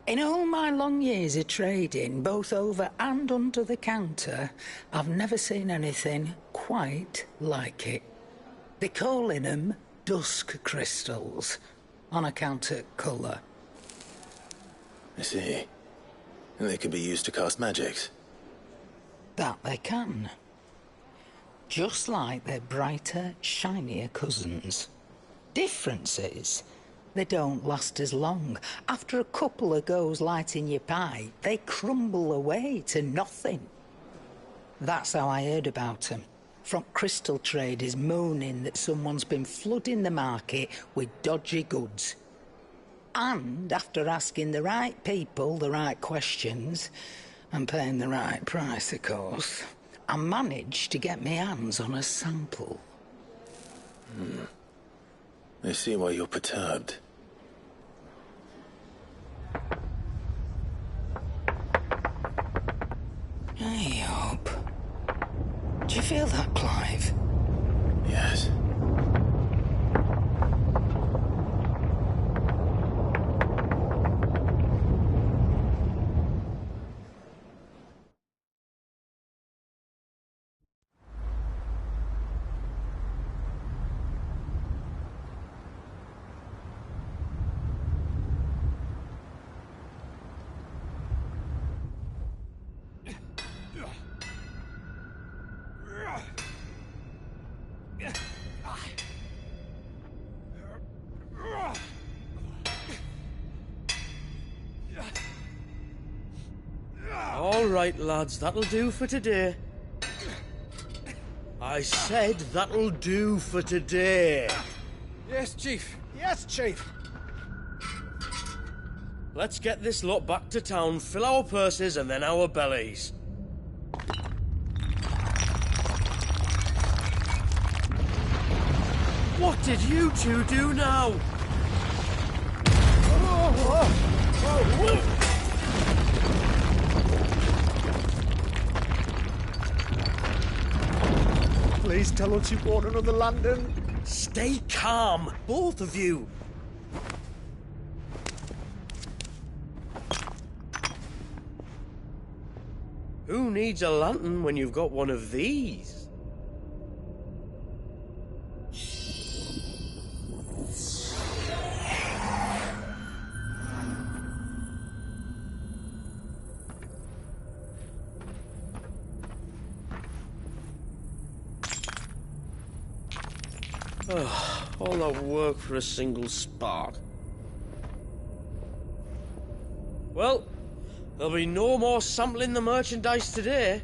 In all my long years of trading, both over and under the counter, I've never seen anything quite like it. They're calling them dusk crystals, on account of colour. I see. And they could be used to cast magics. That they can. Just like their brighter, shinier cousins. Difference is, they don't last as long. After a couple of goes lighting your pipe, they crumble away to nothing. That's how I heard about them. From crystal traders moaning that someone's been flooding the market with dodgy goods. And after asking the right people the right questions, and paying the right price, of course, I managed to get my hands on a sample. I see why you're perturbed. Hey, Hope. Do you feel that, Clive? Yes. All right, lads, that'll do for today. I said that'll do for today. Yes, Chief. Yes, Chief. Let's get this lot back to town, fill our purses and then our bellies. What did you two do now? Please tell us you bought another lantern. Stay calm, both of you. Who needs a lantern when you've got one of these? All that work for a single spark. Well, there'll be no more sampling the merchandise today.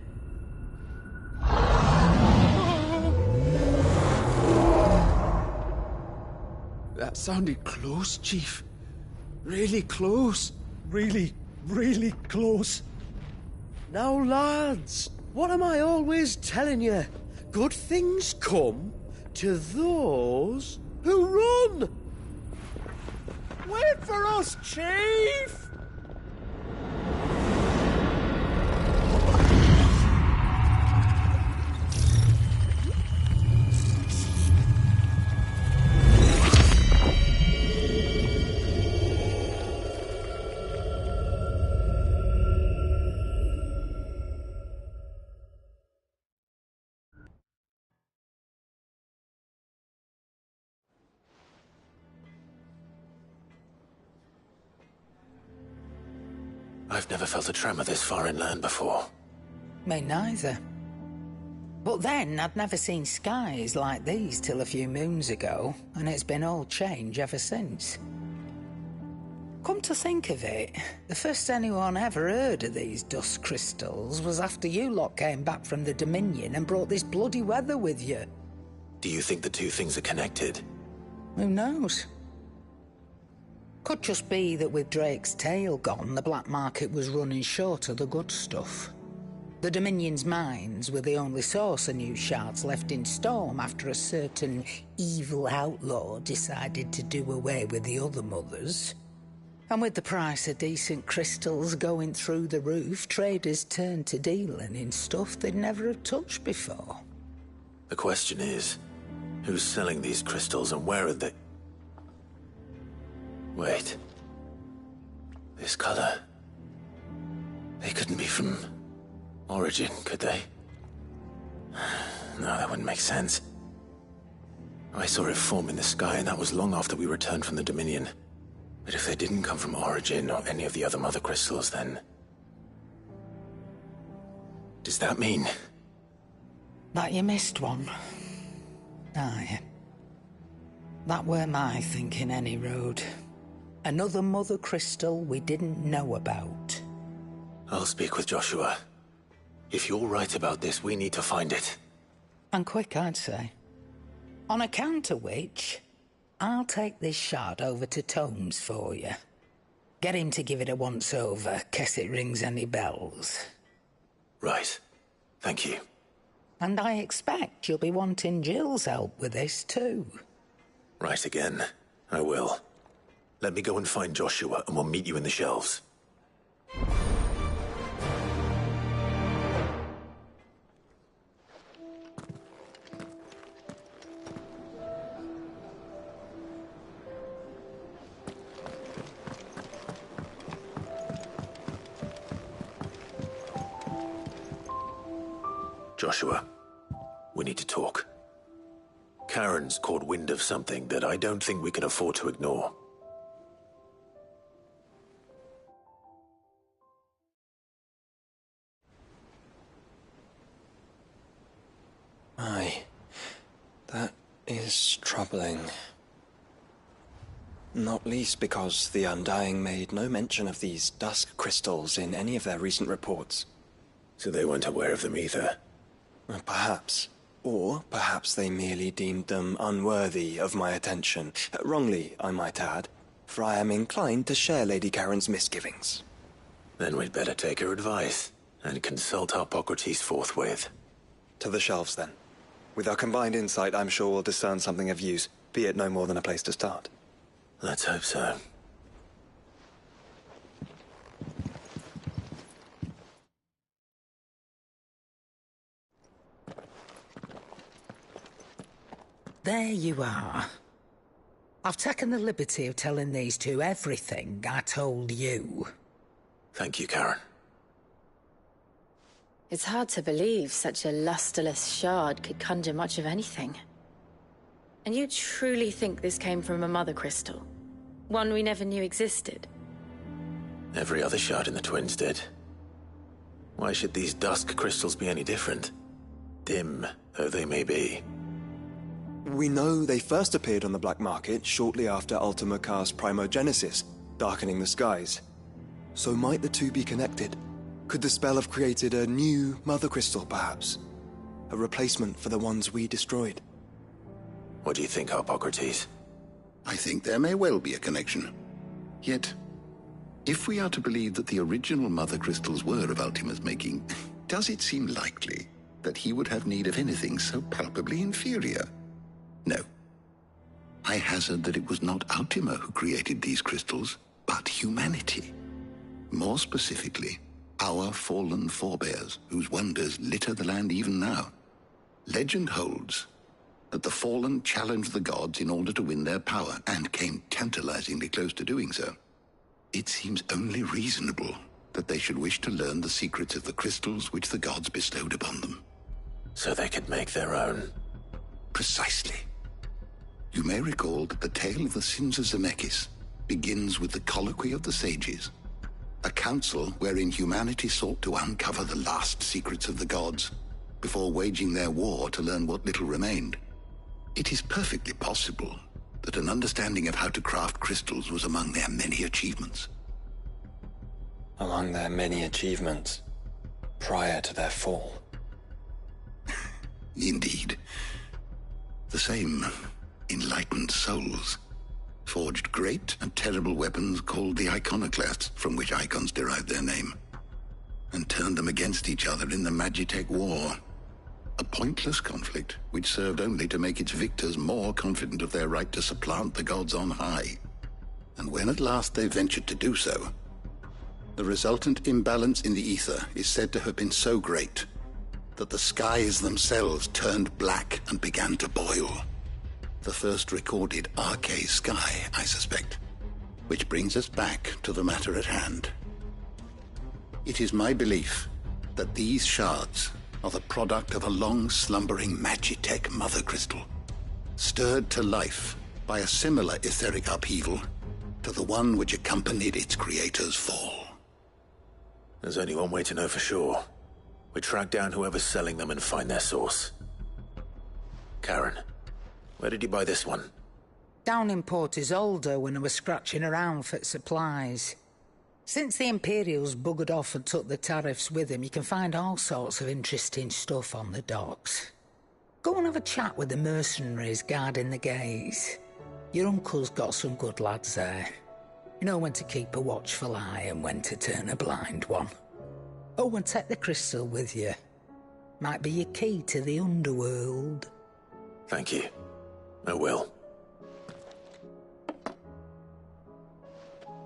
That sounded close, Chief. Really close. Really, really close. Now, lads, what am I always telling you? Good things come to those who run! Wait for us, Chief! I've never felt a tremor this far inland before. Me neither. But then, I'd never seen skies like these till a few moons ago, and it's been all change ever since. Come to think of it, the first anyone ever heard of these dust crystals was after you lot came back from the Dominion and brought this bloody weather with you. Do you think the two things are connected? Who knows? Could just be that with Drake's tail gone, the black market was running short of the good stuff. The Dominion's mines were the only source of new shards left in Storm after a certain evil outlaw decided to do away with the other mothers. And with the price of decent crystals going through the roof, traders turned to dealing in stuff they'd never have touched before. The question is, who's selling these crystals and where are they? Wait. This color. They couldn't be from Origin, could they? No, that wouldn't make sense. I saw it form in the sky, and that was long after we returned from the Dominion. But if they didn't come from Origin or any of the other mother crystals, then... does that mean... that you missed one? Aye. That were my thinking, any road. Another mother crystal we didn't know about. I'll speak with Joshua. If you're right about this, we need to find it. And quick, I'd say. On account of which, I'll take this shard over to Tomes for you. Get him to give it a once-over, case it rings any bells. Right. Thank you. And I expect you'll be wanting Jill's help with this, too. Right again. I will. Let me go and find Joshua, and we'll meet you in the shelves. Joshua, we need to talk. Karen's caught wind of something that I don't think we can afford to ignore. Aye. That is troubling. Not least because the Undying made no mention of these dusk crystals in any of their recent reports. So they weren't aware of them either? Perhaps. Or perhaps they merely deemed them unworthy of my attention. Wrongly, I might add, for I am inclined to share Lady Karen's misgivings. Then we'd better take her advice and consult Hippocrates forthwith. To the shelves, then. With our combined insight, I'm sure we'll discern something of use, be it no more than a place to start. Let's hope so. There you are. I've taken the liberty of telling these two everything I told you. Thank you, Karen. It's hard to believe such a lusterless shard could conjure much of anything. And you truly think this came from a mother crystal? One we never knew existed? Every other shard in the Twins did. Why should these dusk crystals be any different? Dim though they may be. We know they first appeared on the black market shortly after Ultima Car's primogenesis, darkening the skies. So might the two be connected? Could the spell have created a new mother crystal, perhaps? A replacement for the ones we destroyed? What do you think, Hippocrates? I think there may well be a connection. Yet, if we are to believe that the original mother crystals were of Ultima's making, does it seem likely that he would have need of anything so palpably inferior? No. I hazard that it was not Ultima who created these crystals, but humanity. More specifically, our fallen forebears, whose wonders litter the land even now. Legend holds that the fallen challenged the gods in order to win their power, and came tantalizingly close to doing so. It seems only reasonable that they should wish to learn the secrets of the crystals which the gods bestowed upon them. So they could make their own. Precisely. You may recall that the tale of the sins of Zemeckis begins with the colloquy of the sages, a council wherein humanity sought to uncover the last secrets of the gods before waging their war to learn what little remained. It is perfectly possible that an understanding of how to craft crystals was among their many achievements. Among their many achievements, prior to their fall. Indeed. The same enlightened souls forged great and terrible weapons called the iconoclasts, from which icons derived their name, and turned them against each other in the Magitech War. A pointless conflict which served only to make its victors more confident of their right to supplant the gods on high. And when at last they ventured to do so, the resultant imbalance in the ether is said to have been so great that the skies themselves turned black and began to boil. The first recorded Arcade sky, I suspect. Which brings us back to the matter at hand. It is my belief that these shards are the product of a long-slumbering Magitech mother crystal, stirred to life by a similar etheric upheaval to the one which accompanied its creator's fall. There's only one way to know for sure. We track down whoever's selling them and find their source. Karen, where did you buy this one? Down in Port Isolde when I was scratching around for supplies. Since the Imperials buggered off and took the tariffs with them, you can find all sorts of interesting stuff on the docks. Go and have a chat with the mercenaries guarding the gates. Your uncle's got some good lads there. You know when to keep a watchful eye and when to turn a blind one. Oh, and take the crystal with you. Might be your key to the underworld. Thank you. I will.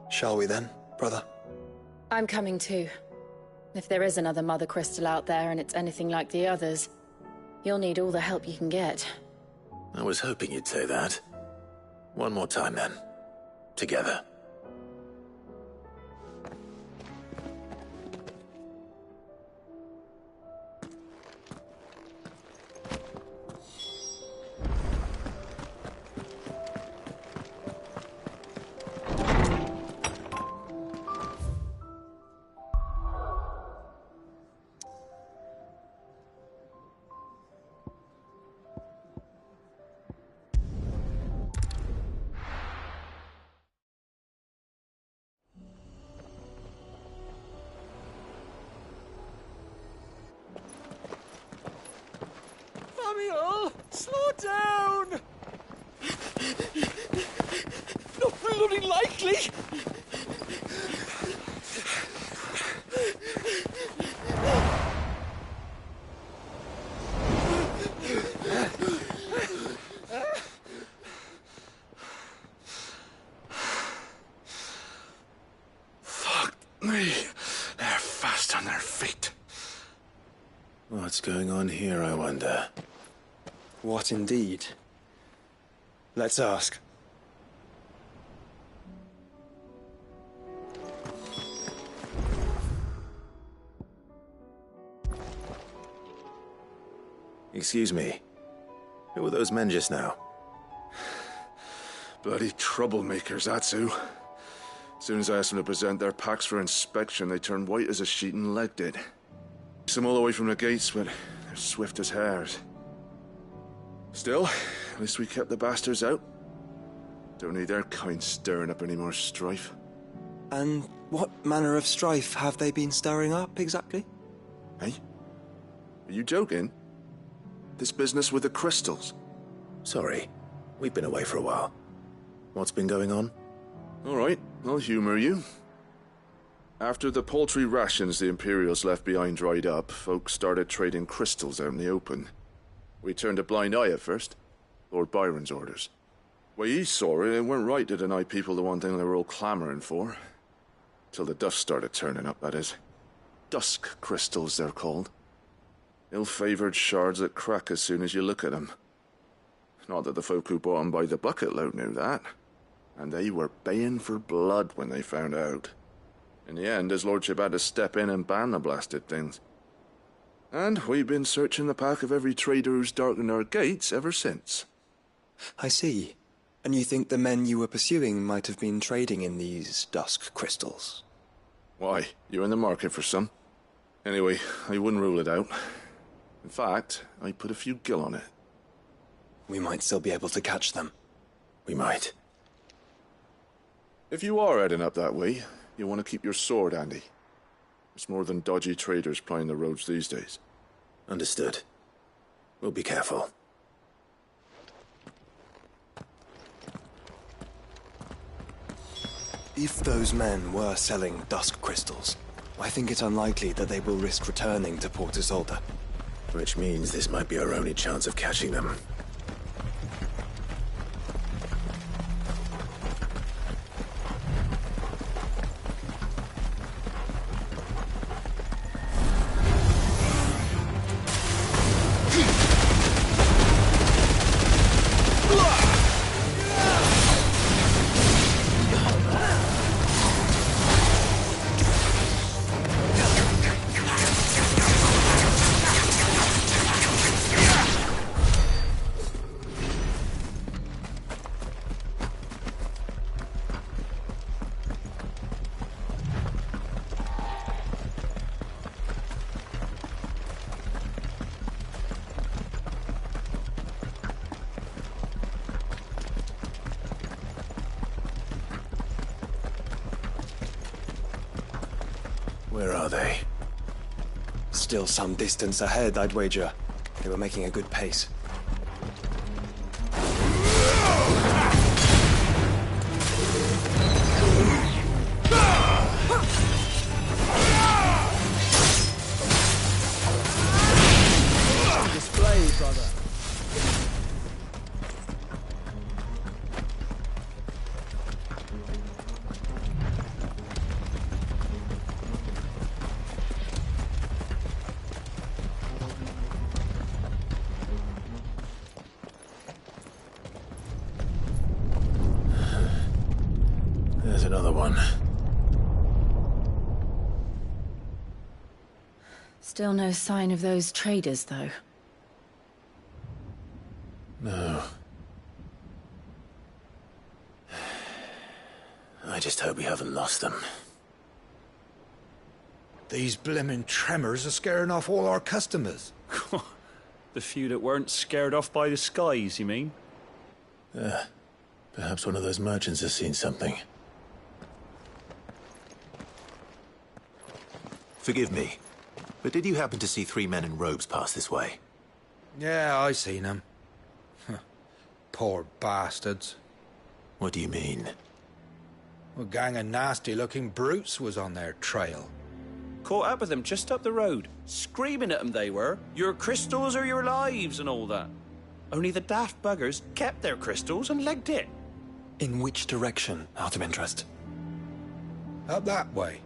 Shall we then, brother? I'm coming too. If there is another Mother Crystal out there and it's anything like the others, you'll need all the help you can get. I was hoping you'd say that. One more time then. Together. Samuel, slow down! Not bloody likely! Fuck me. They're fast on their feet. What's going on here, I wonder? What indeed? Let's ask. Excuse me. Who were those men just now? Bloody troublemakers, that's who. As soon as I asked them to present their packs for inspection, they turned white as a sheet and legged it. Some all the way from the gates, but they're swift as hares. Still, at least we kept the bastards out. Don't need their kind stirring up any more strife. And what manner of strife have they been stirring up, exactly? Hey? Are you joking? This business with the crystals? Sorry, we've been away for a while. What's been going on? All right, I'll humor you. After the paltry rations the Imperials left behind dried up, folks started trading crystals out in the open. We turned a blind eye at first. Lord Byron's orders. Way he saw it, it weren't right to deny people the one thing they were all clamouring for. Till the dust started turning up, that is. Dusk crystals, they're called. Ill-favoured shards that crack as soon as you look at them. Not that the folk who bought them by the bucket load knew that. And they were baying for blood when they found out. In the end, his lordship had to step in and ban the blasted things. And we've been searching the pack of every trader who's darkened our gates ever since. I see. And you think the men you were pursuing might have been trading in these dusk crystals? Why, you're in the market for some. Anyway, I wouldn't rule it out. In fact, I'd put a few gil on it. We might still be able to catch them. We might. If you are heading up that way, you want to keep your sword handy. It's more than dodgy traders plying the roads these days. Understood. We'll be careful. If those men were selling dusk crystals, I think it's unlikely that they will risk returning to Port Isolde. Which means this might be our only chance of catching them. Where are they? Still some distance ahead, I'd wager. They were making a good pace. Display, brother. There's another one. Still no sign of those traders, though. No. I just hope we haven't lost them. These blimmin' tremors are scaring off all our customers. The few that weren't scared off by the skies, you mean? Perhaps one of those merchants has seen something. Forgive me, but did you happen to see 3 men in robes pass this way? Yeah, I seen them. Poor bastards. What do you mean? A gang of nasty-looking brutes was on their trail. Caught up with them just up the road. Screaming at them they were. Your crystals or your lives and all that. Only the daft buggers kept their crystals and legged it. In which direction, out of interest? Up that way.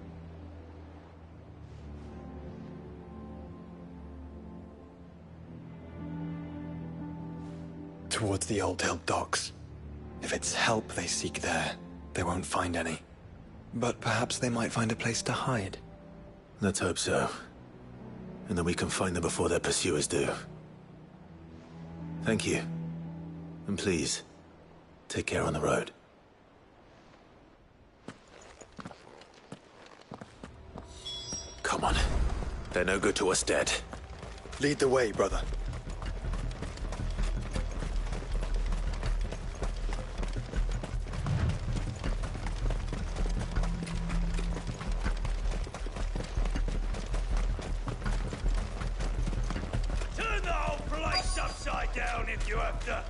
Towards the Old Hill docks. If it's help they seek there, they won't find any. But perhaps they might find a place to hide. Let's hope so. And that we can find them before their pursuers do. Thank you. And please, take care on the road. Come on. They're no good to us dead. Lead the way, brother. Turn the whole place upside down if you have to.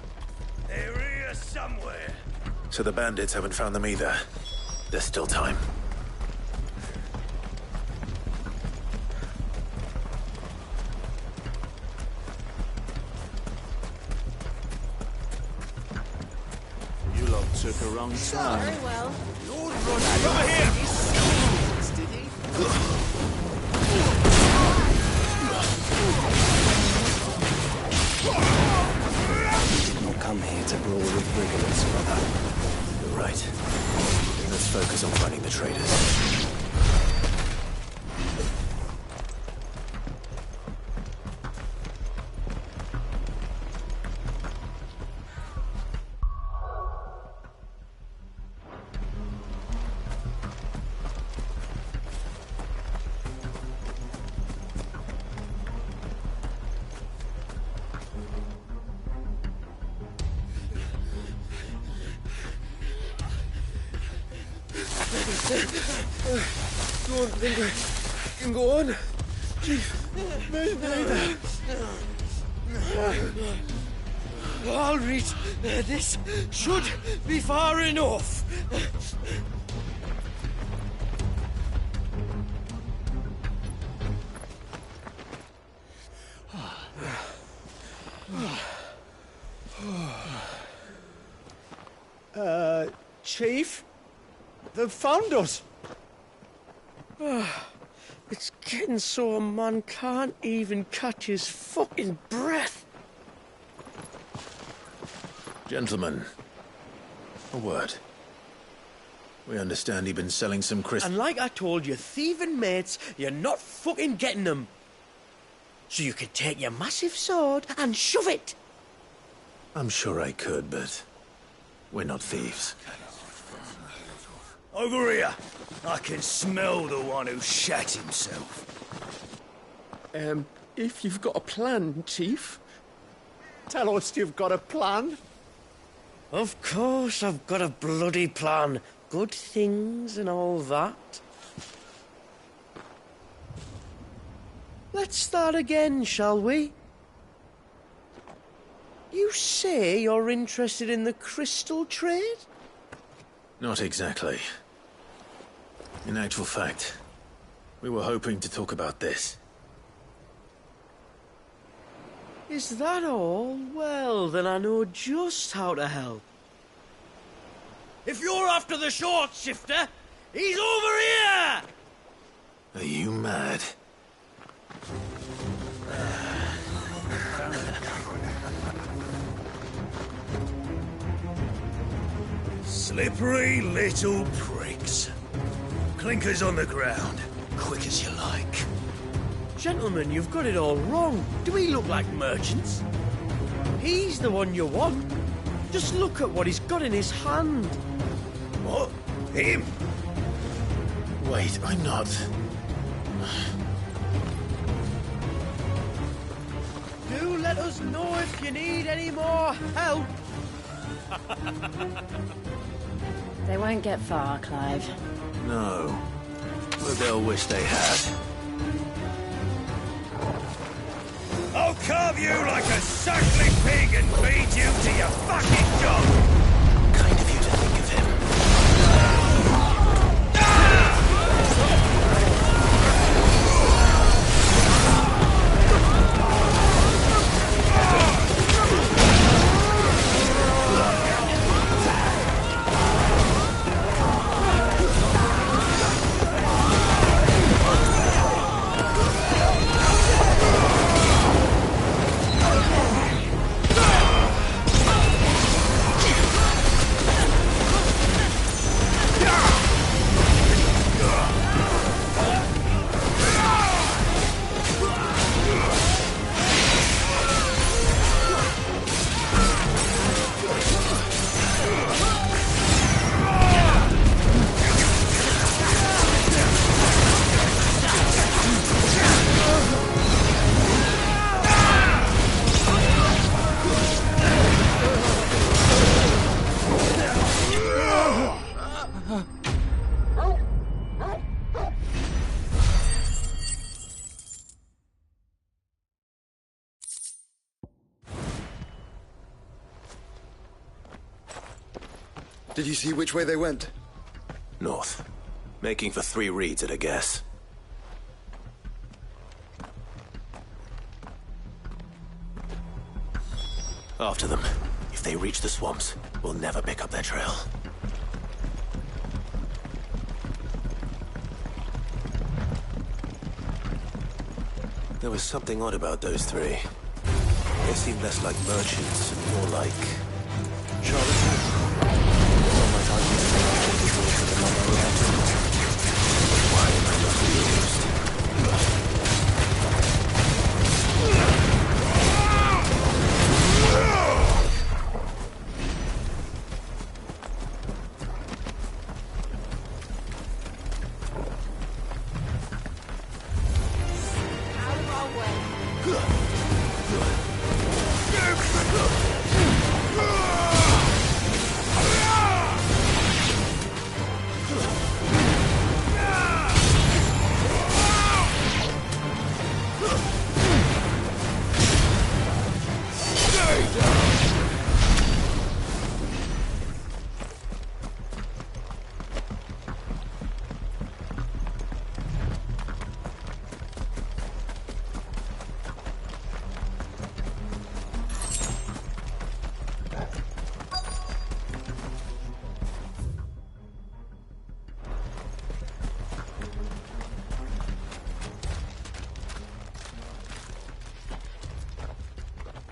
They're here somewhere. So the bandits haven't found them either. There's still time. You lot took a wrong turn. Very well. Over here! Did not come here to brawl with brigands, brother. You're right. Let's focus on finding the traders. Don't think I can go on. Chief, neither. I'll reach. This should be far enough. Chief? They've found us. It's getting so a man can't even catch his fucking breath. Gentlemen, a word. We understand you've been selling some crystals. And like I told your thieving mates, you're not fucking getting them. So you could take your massive sword and shove it. I'm sure I could, but we're not thieves. Over here. I can smell the one who shat himself. If you've got a plan, Chief, tell us you've got a plan. Of course I've got a bloody plan. Good things and all that. Let's start again, shall we? You say you're interested in the crystal trade? Not exactly. In actual fact, we were hoping to talk about this. Is that all? Well, then I know just how to help. If you're after the short shifter, he's over here! Are you mad? Slippery little pricks. Clinkers on the ground, quick as you like. Gentlemen, you've got it all wrong. Do we look like merchants? He's the one you want. Just look at what he's got in his hand. What? Him? Wait, I'm not... Do let us know if you need any more help. They won't get far, Clive. No. But they'll wish they had. I'll carve you like a suckling pig and feed you to your fucking dog! Kind of you to think of him. Did you see which way they went? North. Making for 3 reeds at a guess. After them. If they reach the swamps, we'll never pick up their trail. There was something odd about those 3. They seemed less like merchants and more like... charlatans. Why am I not confused?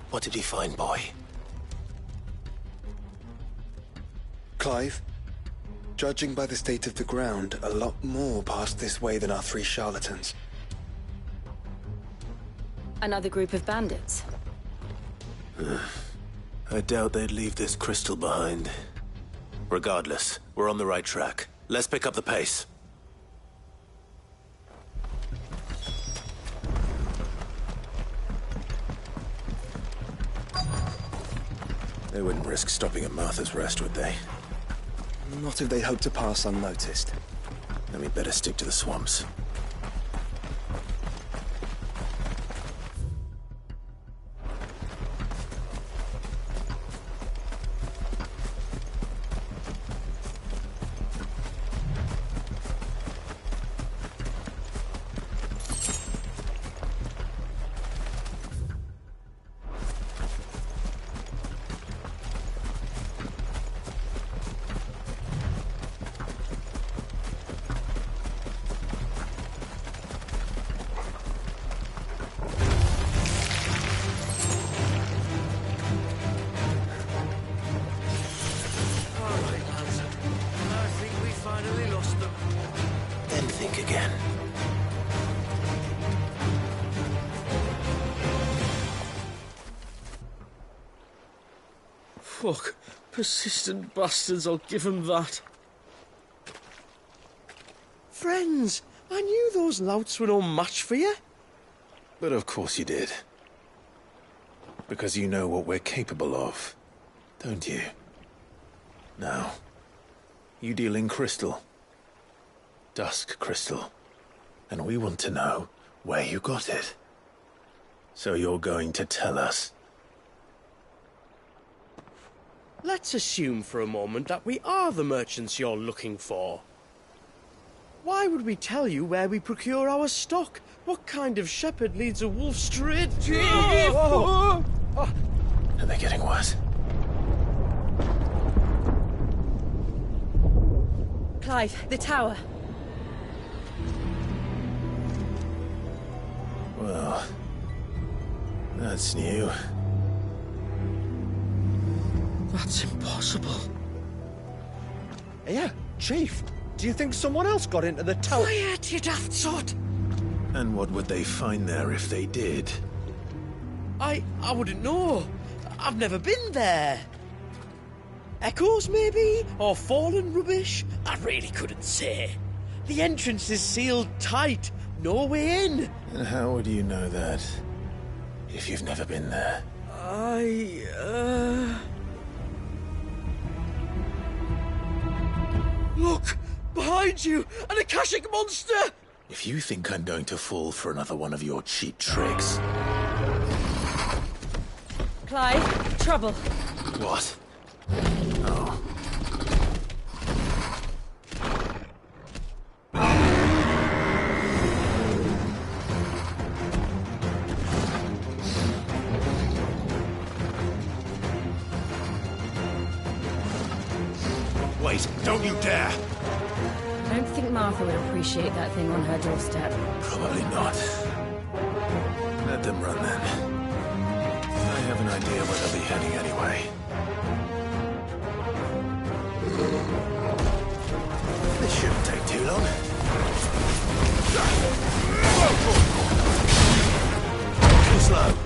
What did you find, boy? Clive, judging by the state of the ground, a lot more passed this way than our 3 charlatans. Another group of bandits? I doubt they'd leave this crystal behind. Regardless, we're on the right track. Let's pick up the pace. They wouldn't risk stopping at Martha's Rest, would they? Not if they hope to pass unnoticed. Then we'd better stick to the swamps. think again. Fuck. Persistent bastards, I'll give them that. Friends, I knew those louts were no match for you. But of course you did. Because you know what we're capable of, don't you? Now, you deal in crystal. Dusk crystal. And we want to know where you got it. So you're going to tell us. Let's assume for a moment that we are the merchants you're looking for. Why would we tell you where we procure our stock? What kind of shepherd leads a wolf straight? Are they getting worse? Clive, the tower. Well, that's new. That's impossible. Yeah, Chief. Do you think someone else got into the tower? Quiet, you daft sot! And what would they find there if they did? I wouldn't know. I've never been there. Echoes, maybe? Or fallen rubbish? I really couldn't say. The entrance is sealed tight. No way in. And how would you know that, if you've never been there? Look! Behind you! An Akashic monster! If you think I'm going to fall for another one of your cheap tricks... Clive, trouble. What? Oh. Wait, don't you dare! I don't think Martha would appreciate that thing on her doorstep. Probably not. Let them run then. I have an idea where they'll be heading anyway. This shouldn't take too long. Too slow.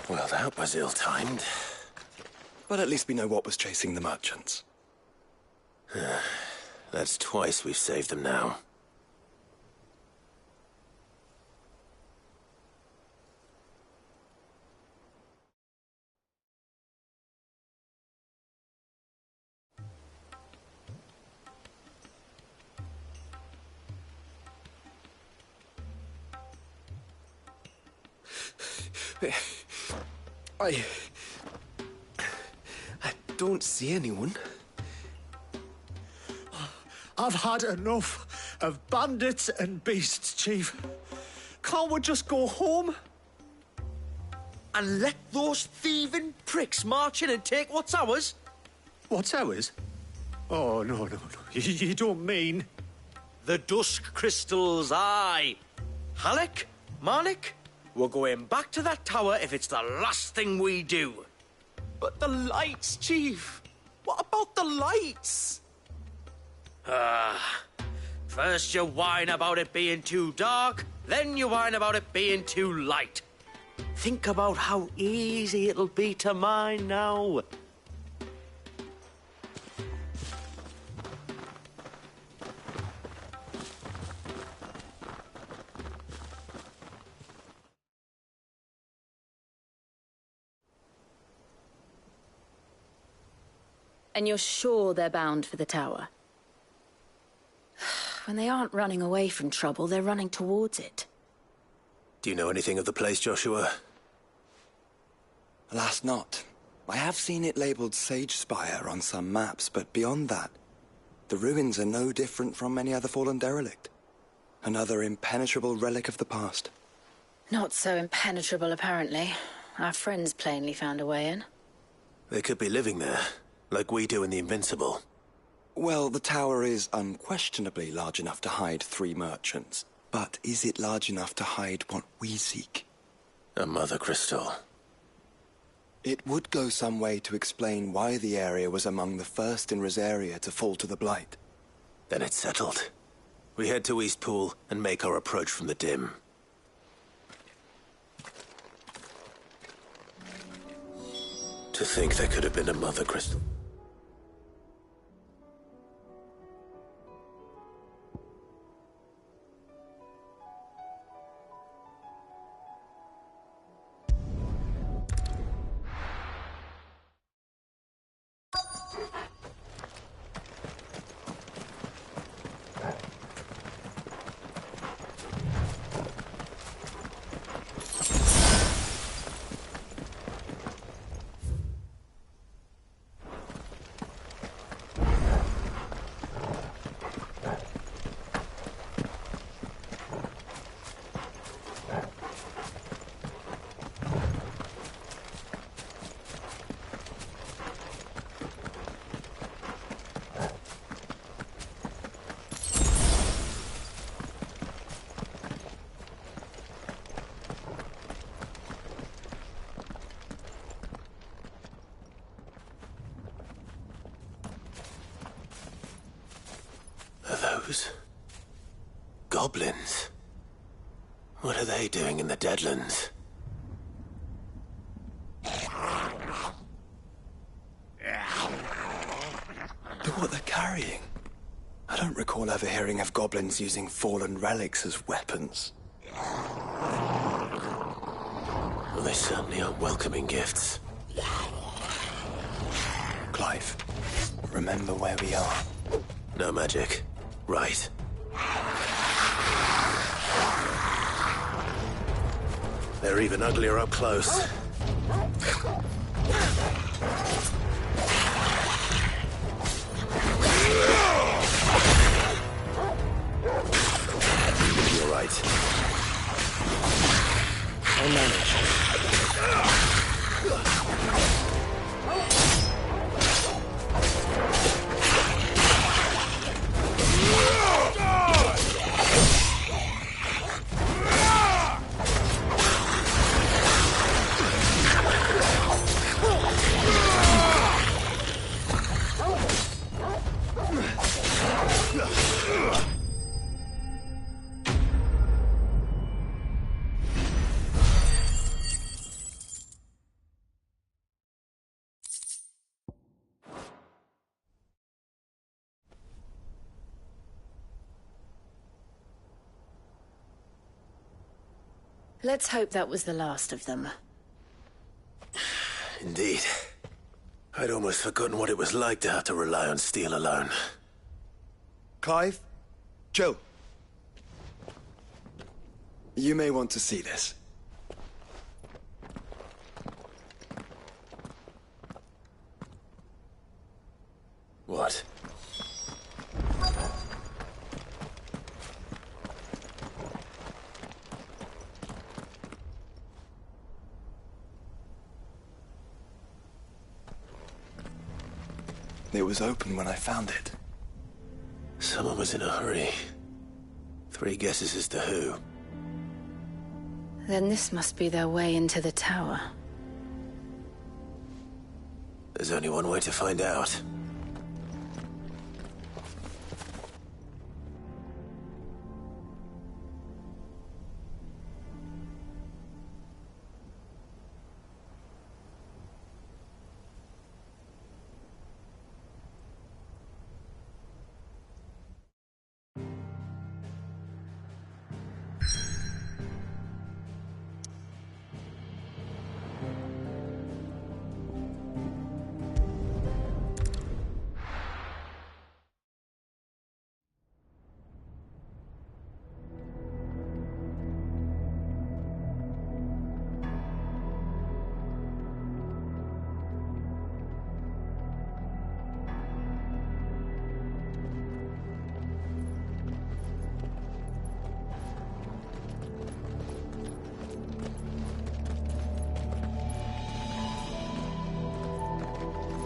Well, that was ill-timed. But at least we know what was chasing the merchants. That's twice we've saved them now. I don't see anyone. I've had enough of bandits and beasts, Chief. Can't we just go home? And let those thieving pricks march in and take what's ours? What's ours? Oh, no. You don't mean... The dusk crystals, aye. Halleck, Marnik, we're going back to that tower if it's the last thing we do. But the lights, Chief. What about the lights? First you whine about it being too dark, then you whine about it being too light. Think about how easy it'll be to mine now. And you're sure they're bound for the tower? When they aren't running away from trouble, they're running towards it. Do you know anything of the place, Joshua? Alas, not. I have seen it labelled Sage Spire on some maps, but beyond that, the ruins are no different from any other fallen derelict. Another impenetrable relic of the past. Not so impenetrable, apparently. Our friends plainly found a way in. They could be living there, like we do in the Invincible. Well, the tower is unquestionably large enough to hide 3 merchants. But is it large enough to hide what we seek? A mother crystal. It would go some way to explain why the area was among the first in Rosaria to fall to the Blight. Then it's settled. We head to Eastpool and make our approach from the dim. To think there could have been a mother crystal. Goblins? What are they doing in the Deadlands? Look what they're carrying. I don't recall ever hearing of goblins using fallen relics as weapons. Well, they certainly aren't welcoming gifts. Clive, remember where we are. No magic. Right. They're even uglier up close. You're right. I'll manage. Let's hope that was the last of them. Indeed. I'd almost forgotten what it was like to have to rely on steel alone. Clive? Joe? You may want to see this. It was open when I found it. Someone was in a hurry. 3 guesses as to who. Then this must be their way into the tower. There's only one way to find out.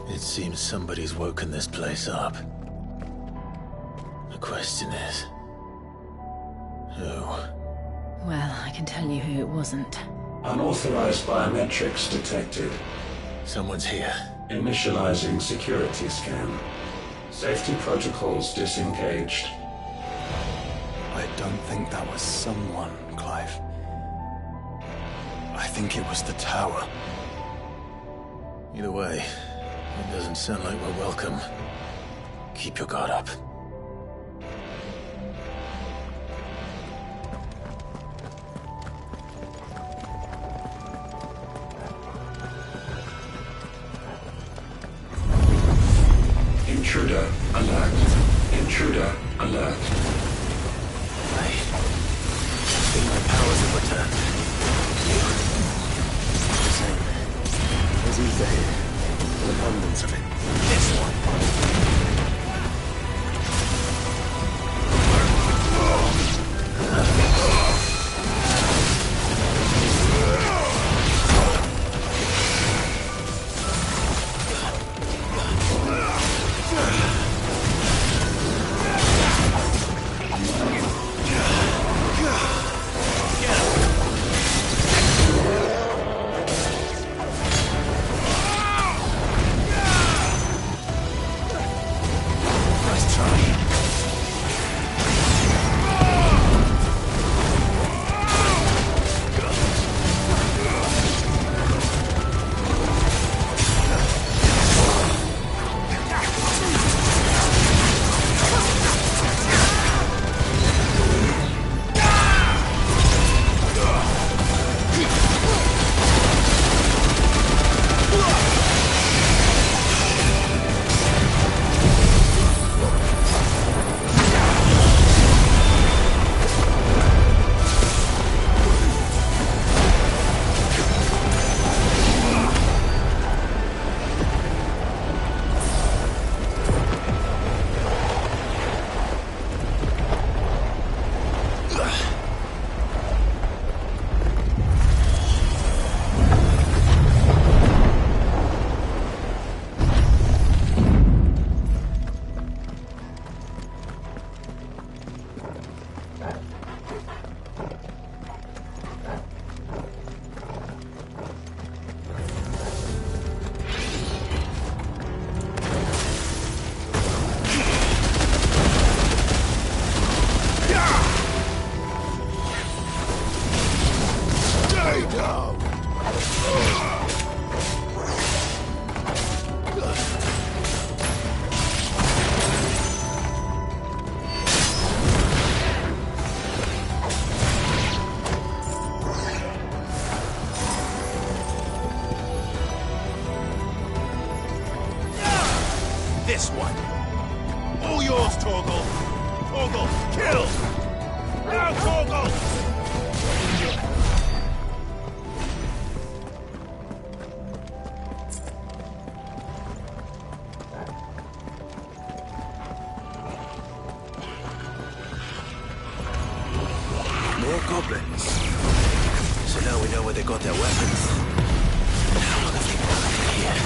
It seems somebody's woken this place up. The question is... who? Well, I can tell you who it wasn't. Unauthorized biometrics detected. Someone's here. Initializing security scan. Safety protocols disengaged. I don't think that was someone, Clive. I think it was the tower. Either way, it doesn't sound like we're welcome. Keep your guard up. Intruder alert. Intruder alert. Wait. I think my powers have returned. The same. There's ether here. An abundance of it. This one. This one. All yours, Torgal. Torgal, kill! Now, Torgal! More goblins. So now we know where they got their weapons. How long have they been here?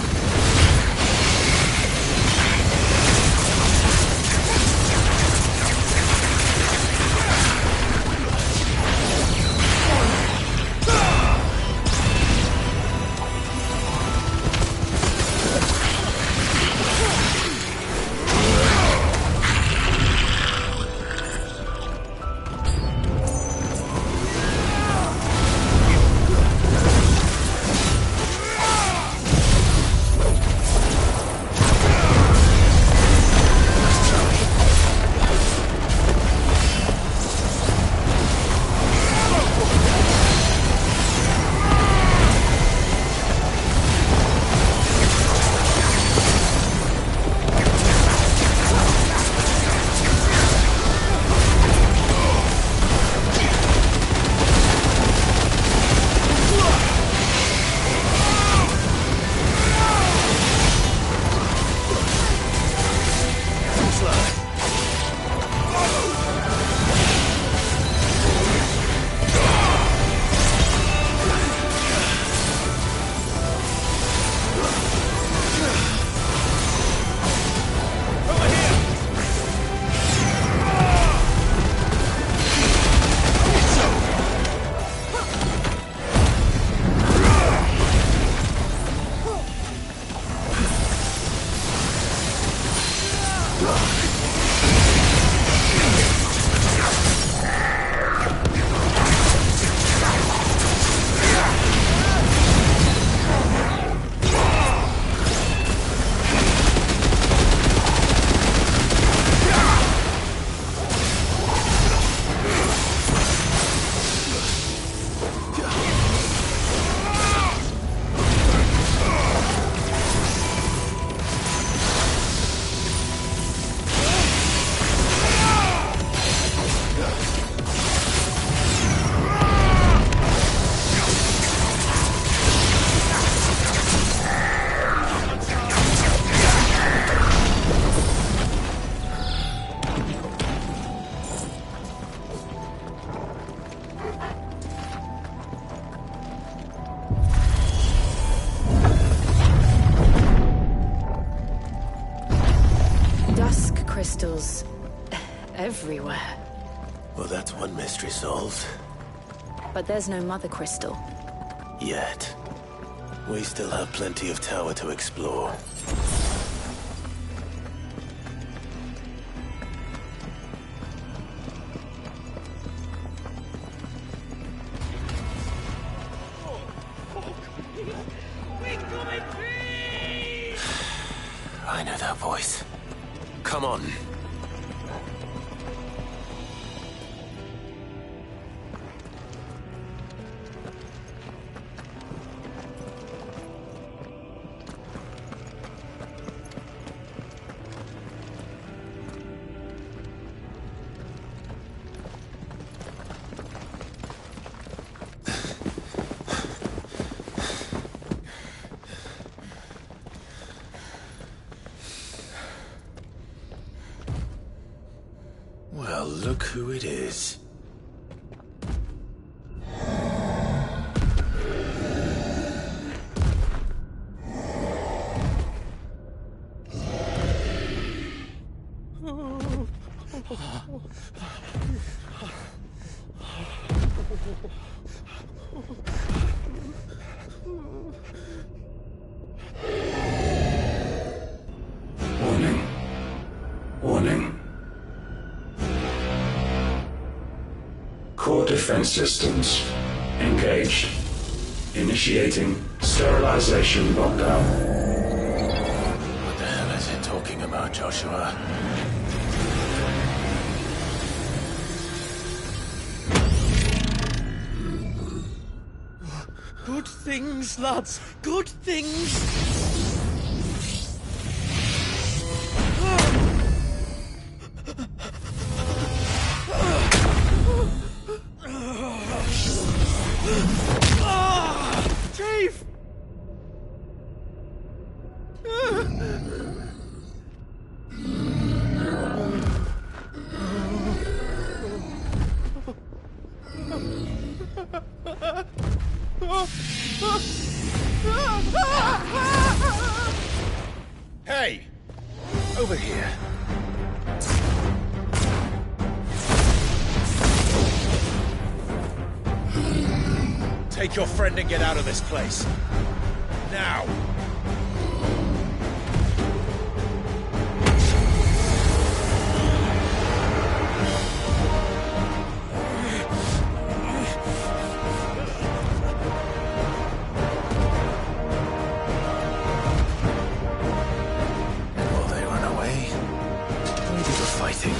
crystals everywhere. Well, that's one mystery solved. But there's no mother crystal. Yet. We still have plenty of tower to explore. I know that voice. Come on. Well, look who it is. Warning. Warning. Core defense systems engaged. Initiating sterilization lockdown. What the hell is it talking about, Joshua? Good things, lads. Good things. Chief! Hey! Over here. Take your friend and get out of this place. Now! And while they run away, we do the fighting.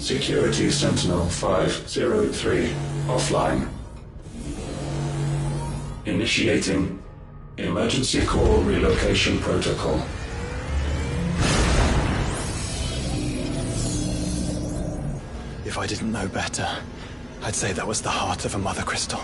Security Sentinel 503 offline. Initiating Emergency Call Relocation Protocol. If I didn't know better, I'd say that was the heart of a Mother Crystal.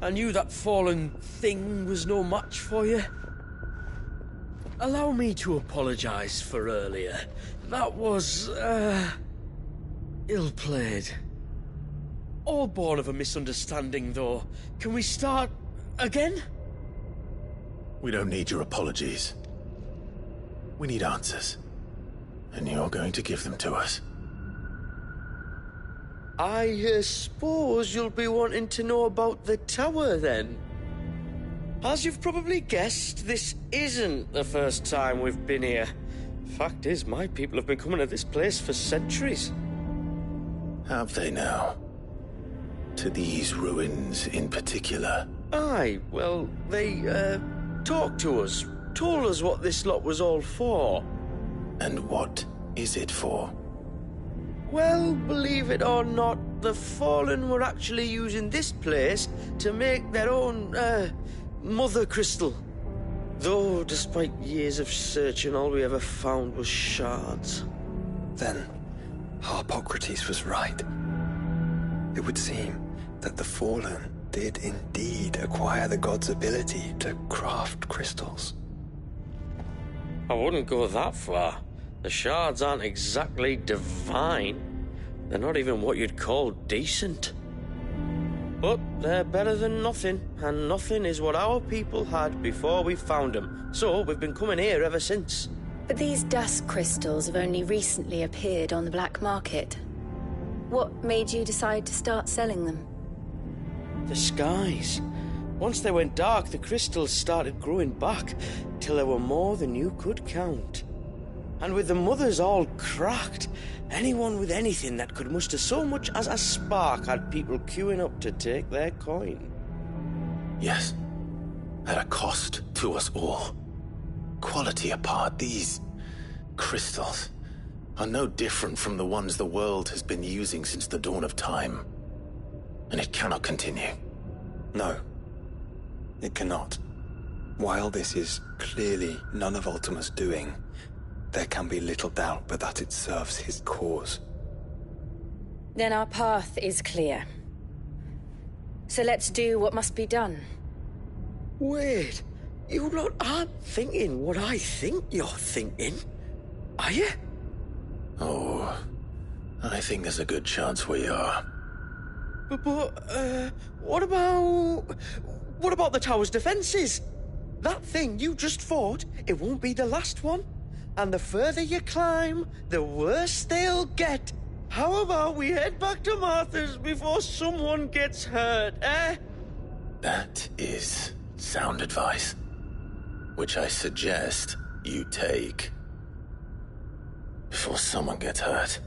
I knew that fallen thing was no match for you. Allow me to apologise for earlier. That was, ill-played. All born of a misunderstanding, though. Can we start again? We don't need your apologies. We need answers. And you're going to give them to us. I suppose you'll be wanting to know about the tower, then? As you've probably guessed, this isn't the first time we've been here. Fact is, my people have been coming to this place for centuries. Have they now? To these ruins in particular? Aye, well, they, talked to us. Told us what this lot was all for. And what is it for? Well, believe it or not, the Fallen were actually using this place to make their own, Mother Crystal. Though, despite years of searching, all we ever found was shards. Then, Harpocrates was right. It would seem that the Fallen did indeed acquire the god's ability to craft crystals. I wouldn't go that far. The shards aren't exactly divine. They're not even what you'd call decent. But they're better than nothing, and nothing is what our people had before we found them. So we've been coming here ever since. But these dust crystals have only recently appeared on the black market. What made you decide to start selling them? The skies. Once they went dark, the crystals started growing back, till there were more than you could count. And with the mothers all cracked, anyone with anything that could muster so much as a spark had people queuing up to take their coin. Yes, at a cost to us all. Quality apart, these crystals are no different from the ones the world has been using since the dawn of time. And it cannot continue. No, it cannot. While this is clearly none of Ultima's doing, there can be little doubt but that it serves his cause. Then our path is clear. So let's do what must be done. Wait, you lot aren't thinking what I think you're thinking, are you? Oh, I think there's a good chance we are. But, what about the tower's defenses? That thing you just fought, it won't be the last one. And the further you climb, the worse they'll get. How about we head back to Martha's before someone gets hurt, eh? That is sound advice, which I suggest you take before someone gets hurt.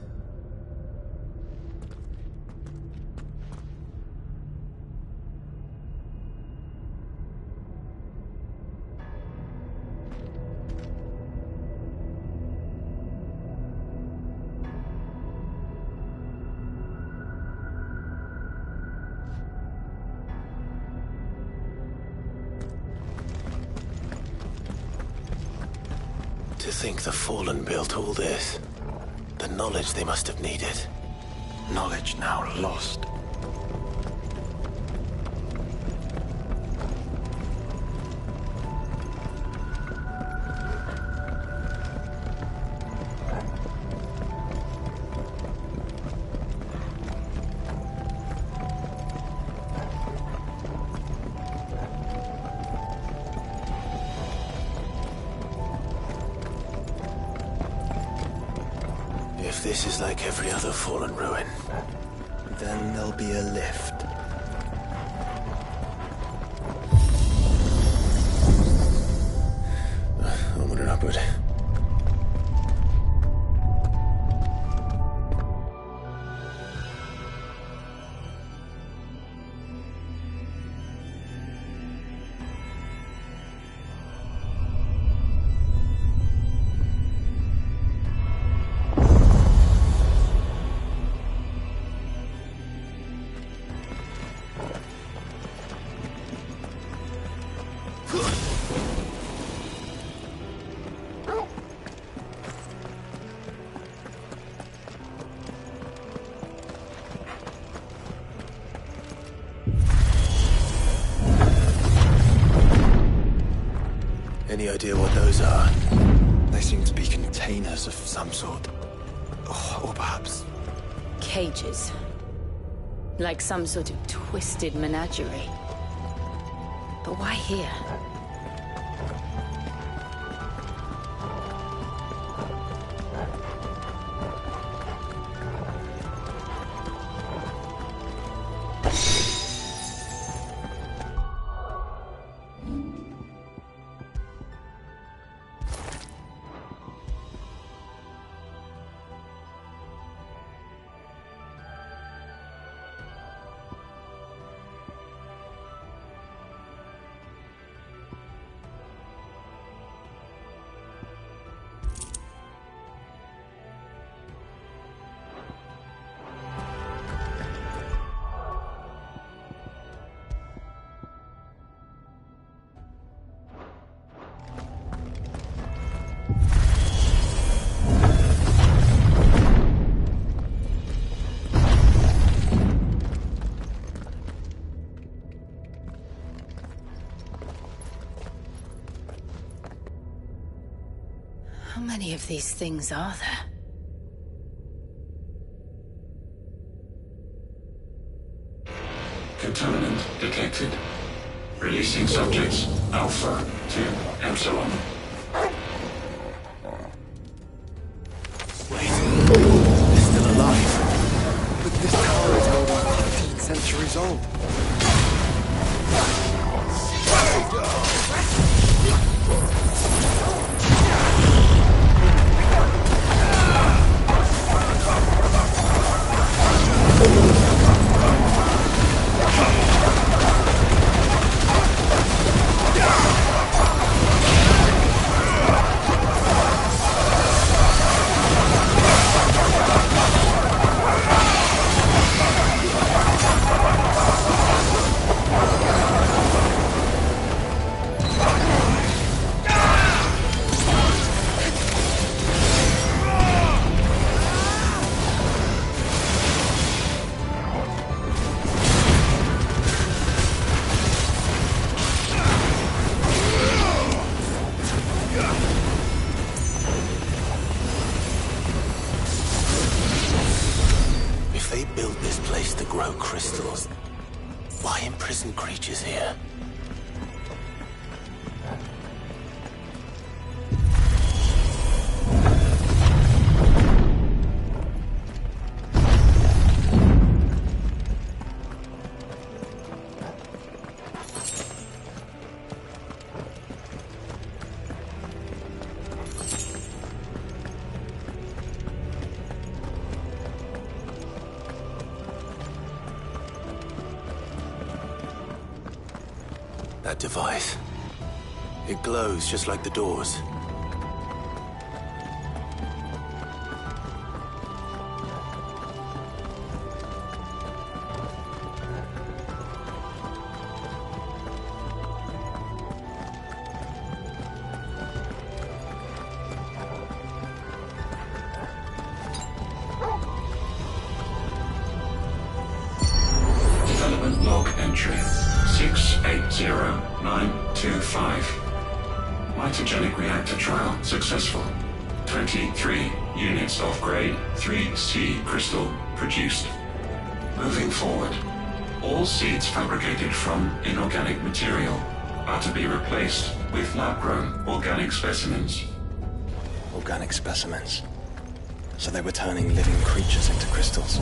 To think the Fallen built all this. The knowledge they must have needed. Knowledge now lost. If this is like every other fallen ruin, then there'll be a lift. Good. Any idea what those are? They seem to be containers of some sort. Or perhaps... cages. Like some sort of twisted menagerie. But why here? How many of these things are there? Contaminant detected. Releasing subjects Alpha to Epsilon. Wait, they're still alive. But this tower is more than 15 centuries old. Crystals. Why imprison creatures here? That device. It glows just like the doors. Development log entry 680925. Mitogenic reactor trial successful. 23 units of grade 3C crystal produced. Moving forward, all seeds fabricated from inorganic material are to be replaced with lab-grown organic specimens. Organic specimens. So they were turning living creatures into crystals.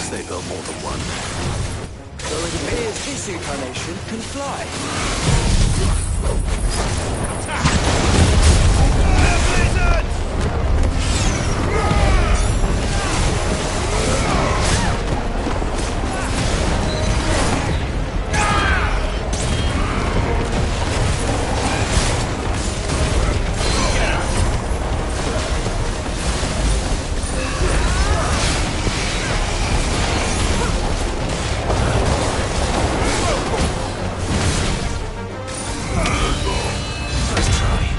They built more than one. So it appears this incarnation can fly. Let's try.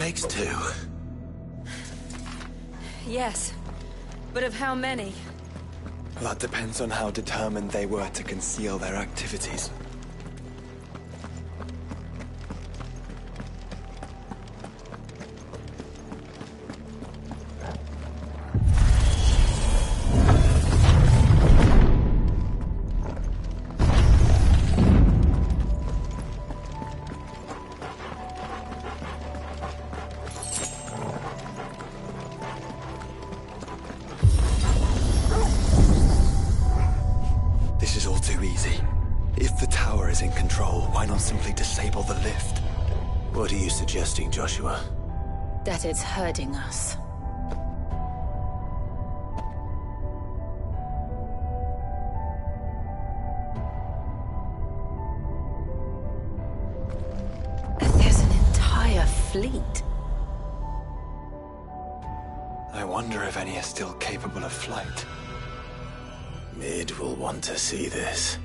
makes two. Yes, but of how many? That depends on how determined they were to conceal their activities. This is all too easy. If the tower is in control, why not simply disable the lift? What are you suggesting, Joshua? That it's hurting us. There's an entire fleet. I wonder if any are still capable of flight. Mid will want to see this.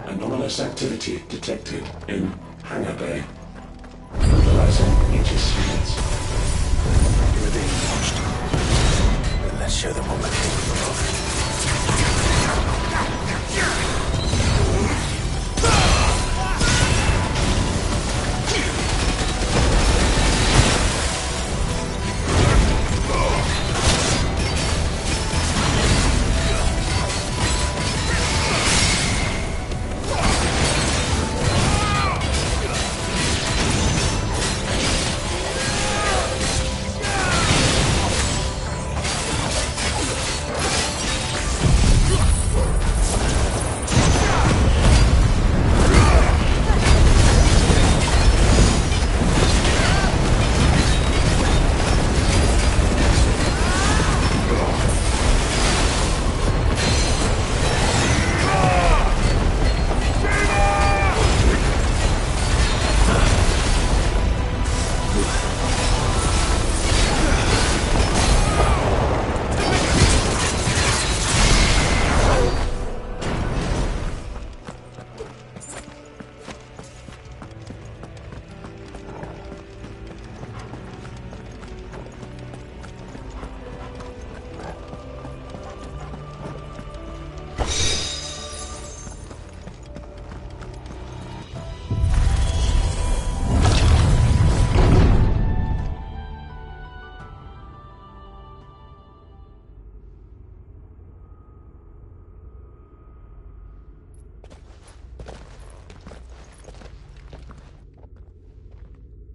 Anomalous activity detected in Hangar Bay. Mobilizing Aegis units. We're being watched. Then let's show them what we're capable of.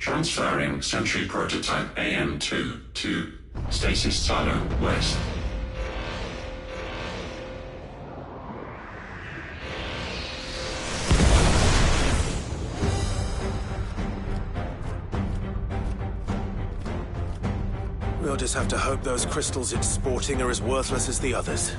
Transferring Sentry Prototype AM2 to Stasis Silo West. We'll just have to hope those crystals it's sporting are as worthless as the others.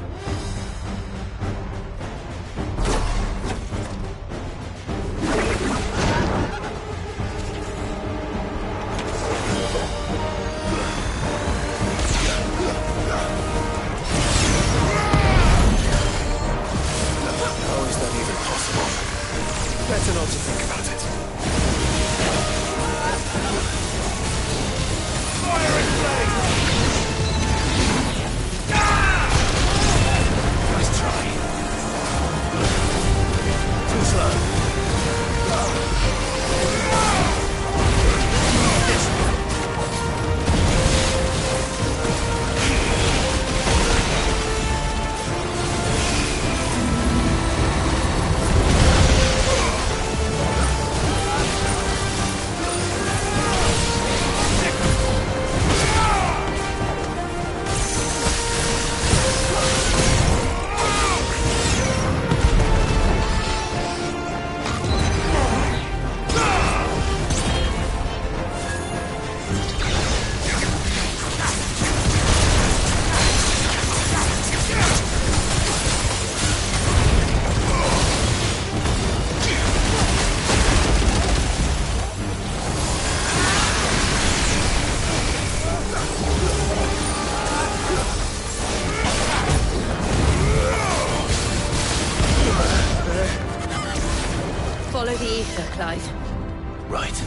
Better not to think about it. Fire and flame! Nice try. Too slow. Follow the ether, Clive. Right.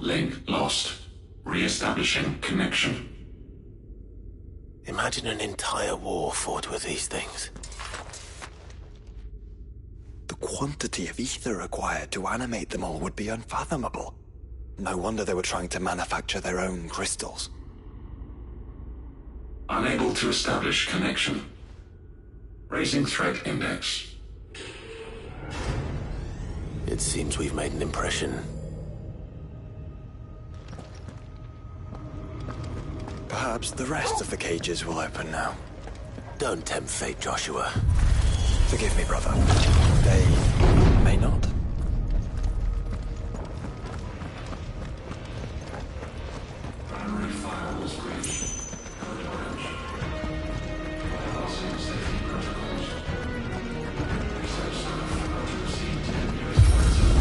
link lost. Re-establishing connection. Imagine an entire war fought with these things. The quantity of ether required to animate them all would be unfathomable. No wonder they were trying to manufacture their own crystals. Unable to establish connection. Raising threat index. It seems we've made an impression. Perhaps the rest of the cages will open now. Don't tempt fate, Joshua. Forgive me, brother. They may not. Primary firewalls breached. Code orange. Passing safety protocols. Research staff about to proceed to the nearest flight zone.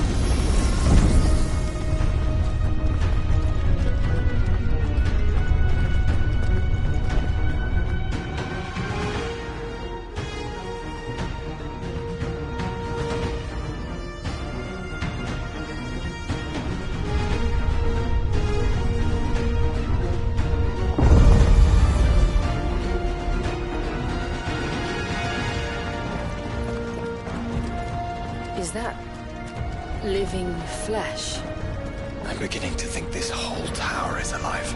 Is that living flesh? I'm beginning to think this whole tower is alive.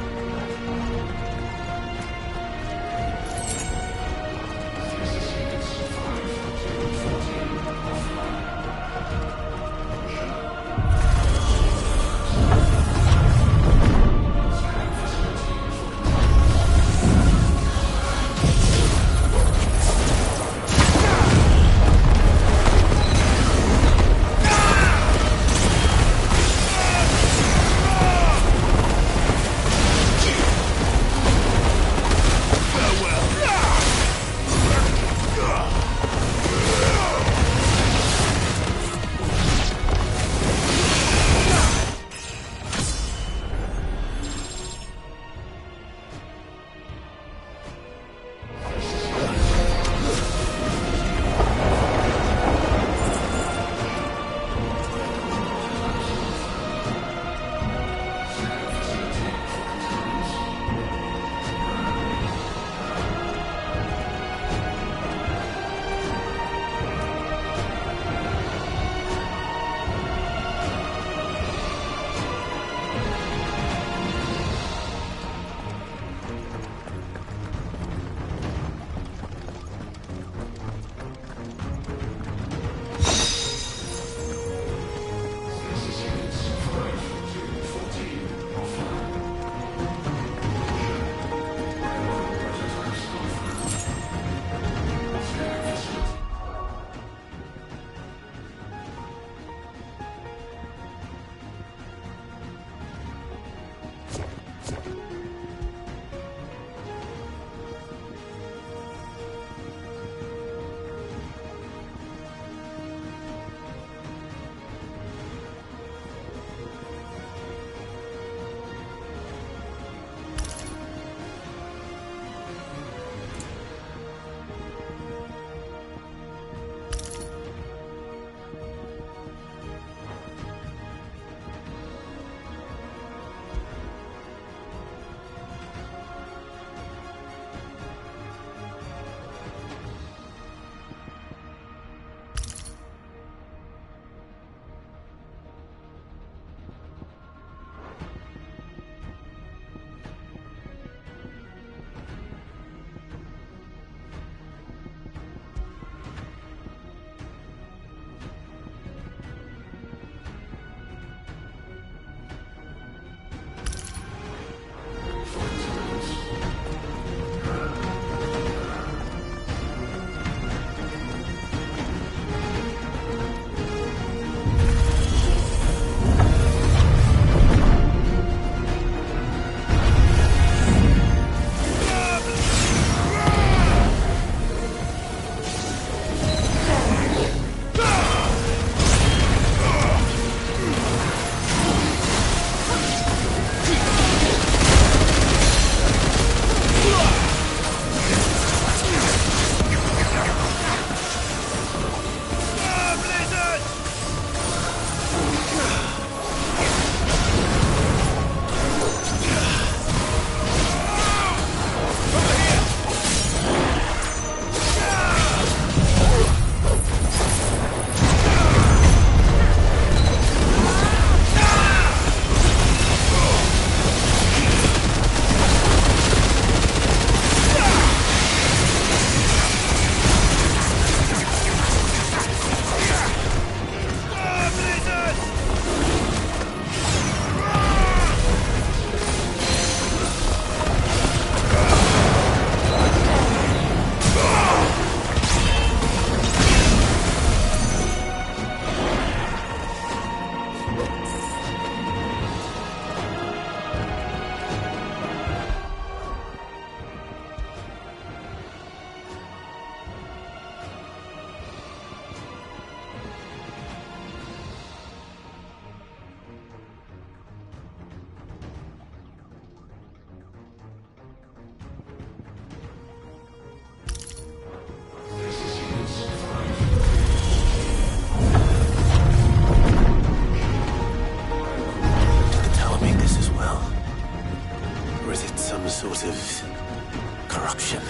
some sort of corruption.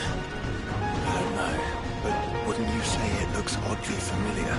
I don't know, but wouldn't you say it looks oddly familiar?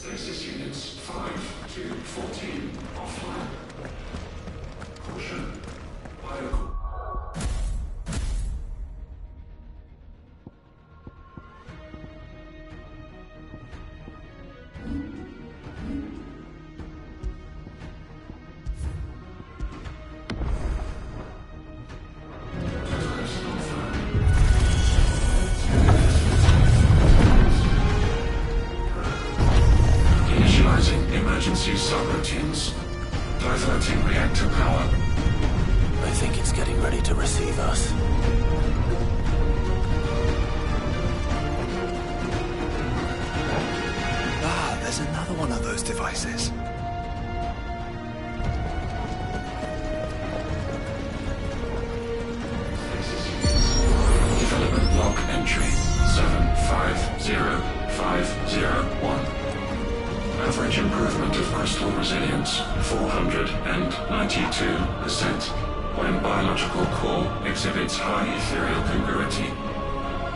Stasis units 5 to 14 offline. Caution. Biocool. devices. Development log entry 750501. Average improvement of crystal resilience 492% when biological core exhibits high ethereal congruity.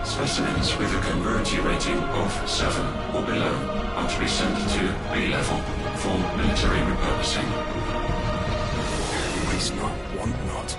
Specimens with a congruity rating of 7 or below are to be sent to B level for military repurposing. Waste not, want not.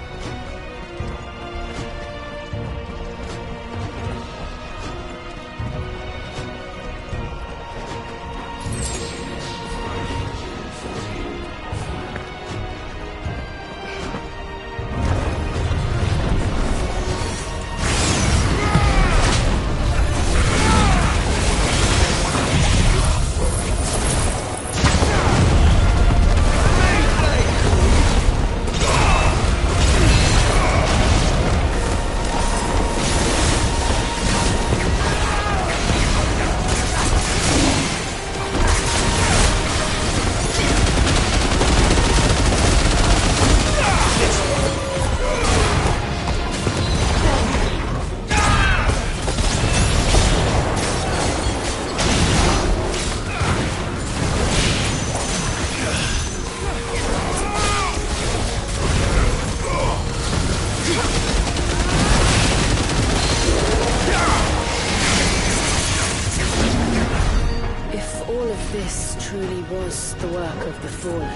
This truly was the work of the Fallen.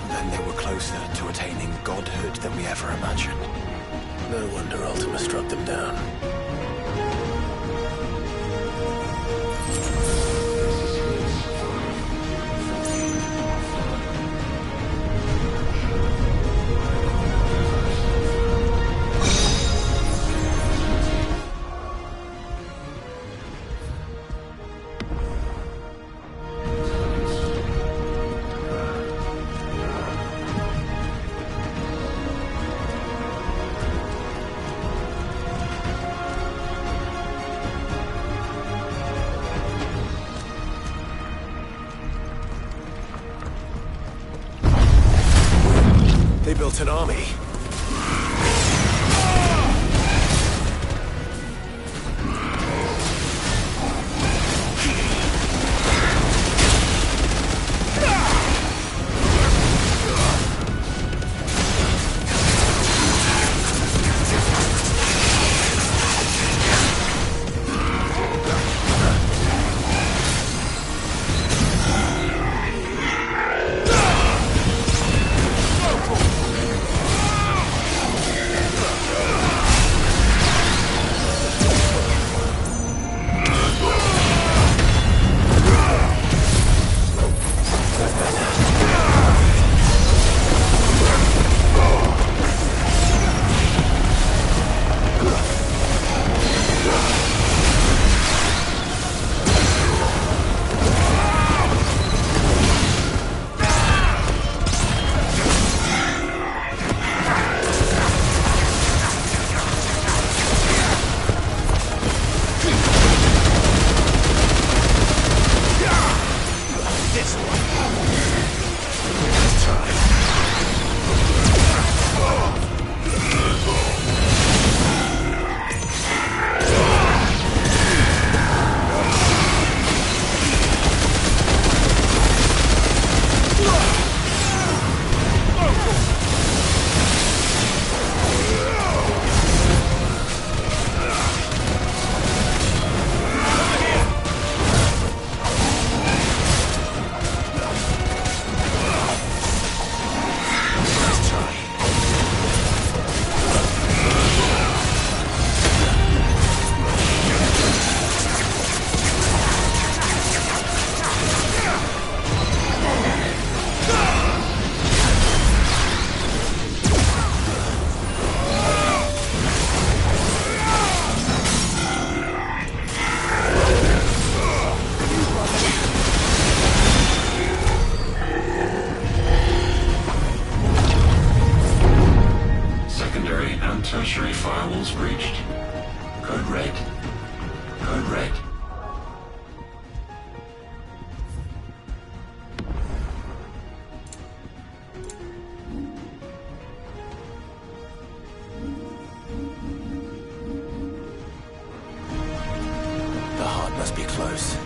Then they were closer to attaining godhood than we ever imagined. No wonder Ultima struck them down. They built an army. Tertiary firewalls breached. Code red. Code red. must be close.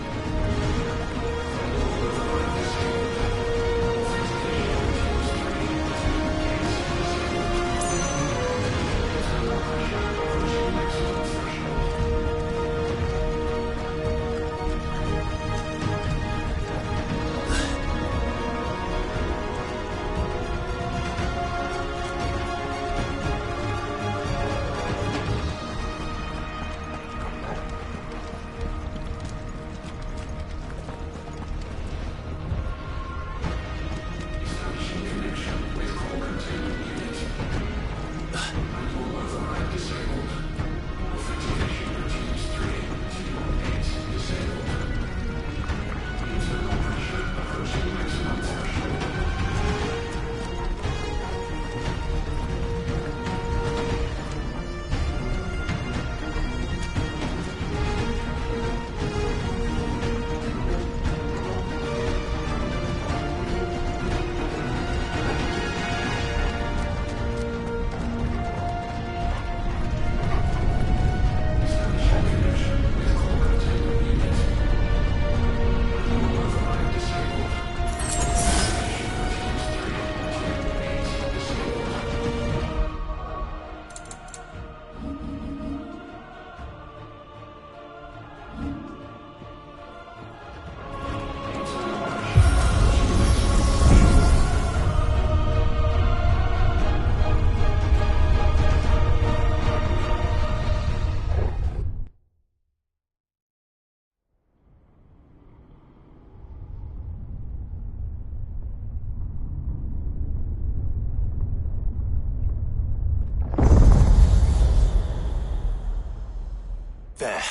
There.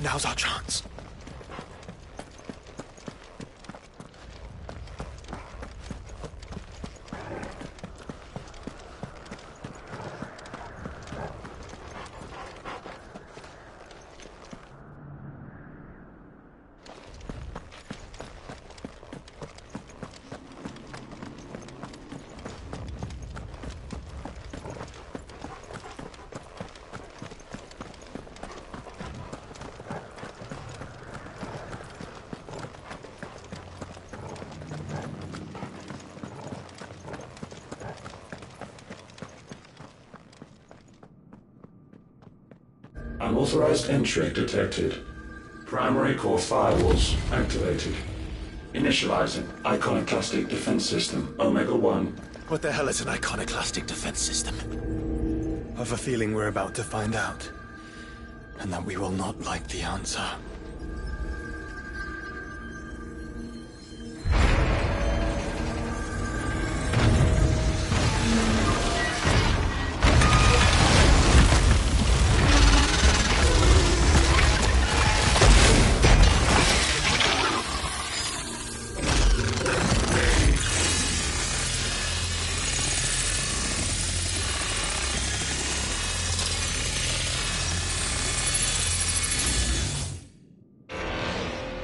Now's our chance. Unauthorized entry detected. Primary core firewalls activated. Initializing iconoclastic defense system Omega-1. What the hell is an iconoclastic defense system? I've a feeling we're about to find out. And that we will not like the answer.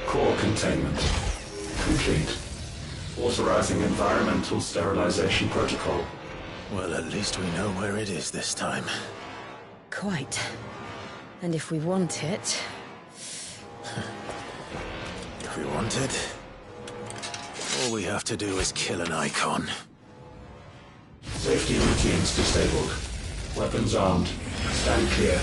Core containment complete. Authorizing environmental sterilization protocol. Well, at least we know where it is this time. Quite. And if we want it... If we want it, all we have to do is kill an icon. Safety routines disabled. Weapons armed. Stand clear.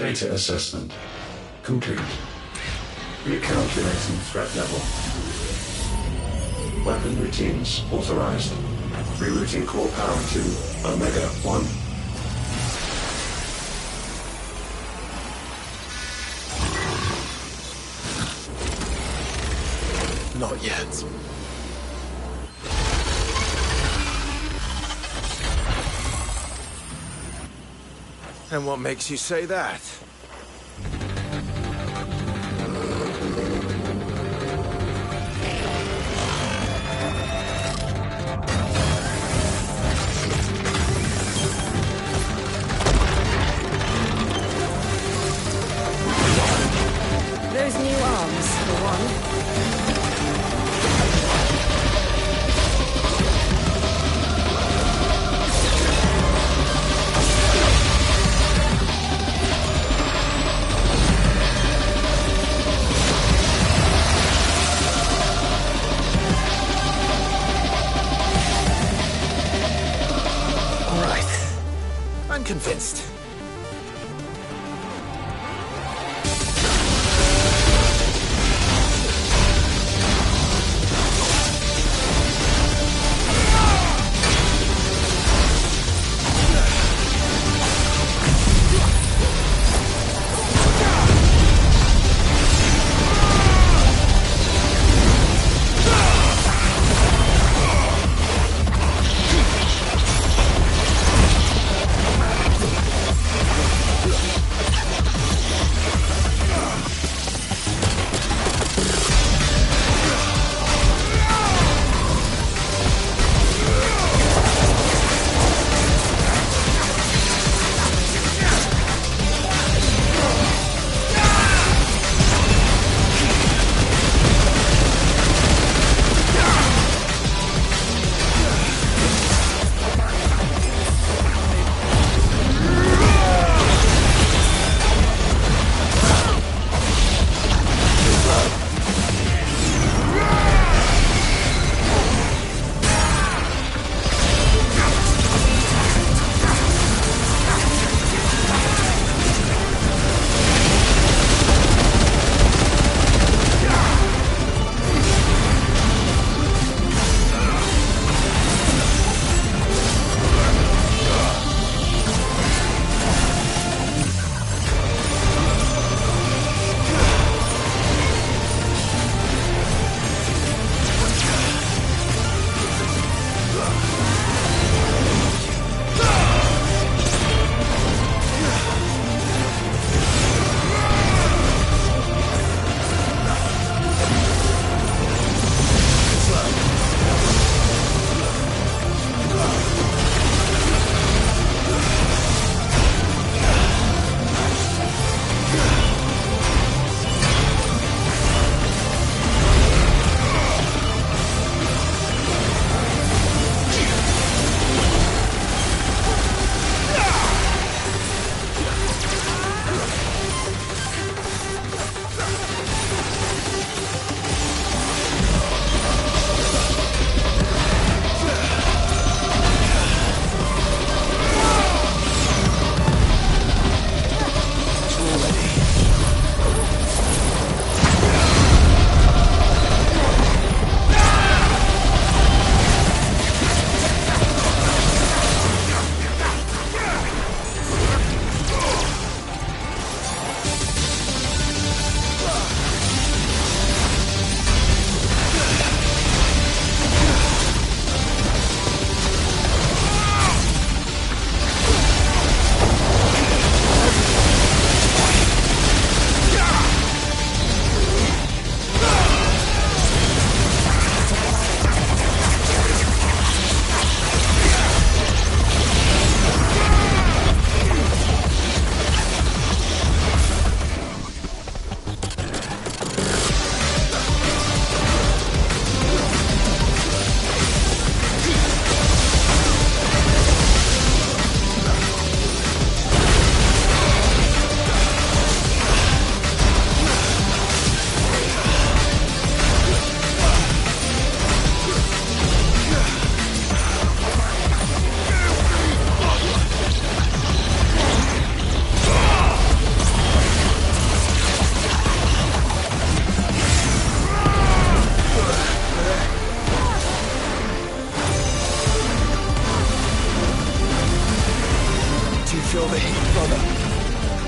Data assessment complete. Recalculating threat level. Weapon routines authorized. Rerouting core power to Omega 1. Not yet. And what makes you say that? Those new arms, for one. All right. I'm convinced.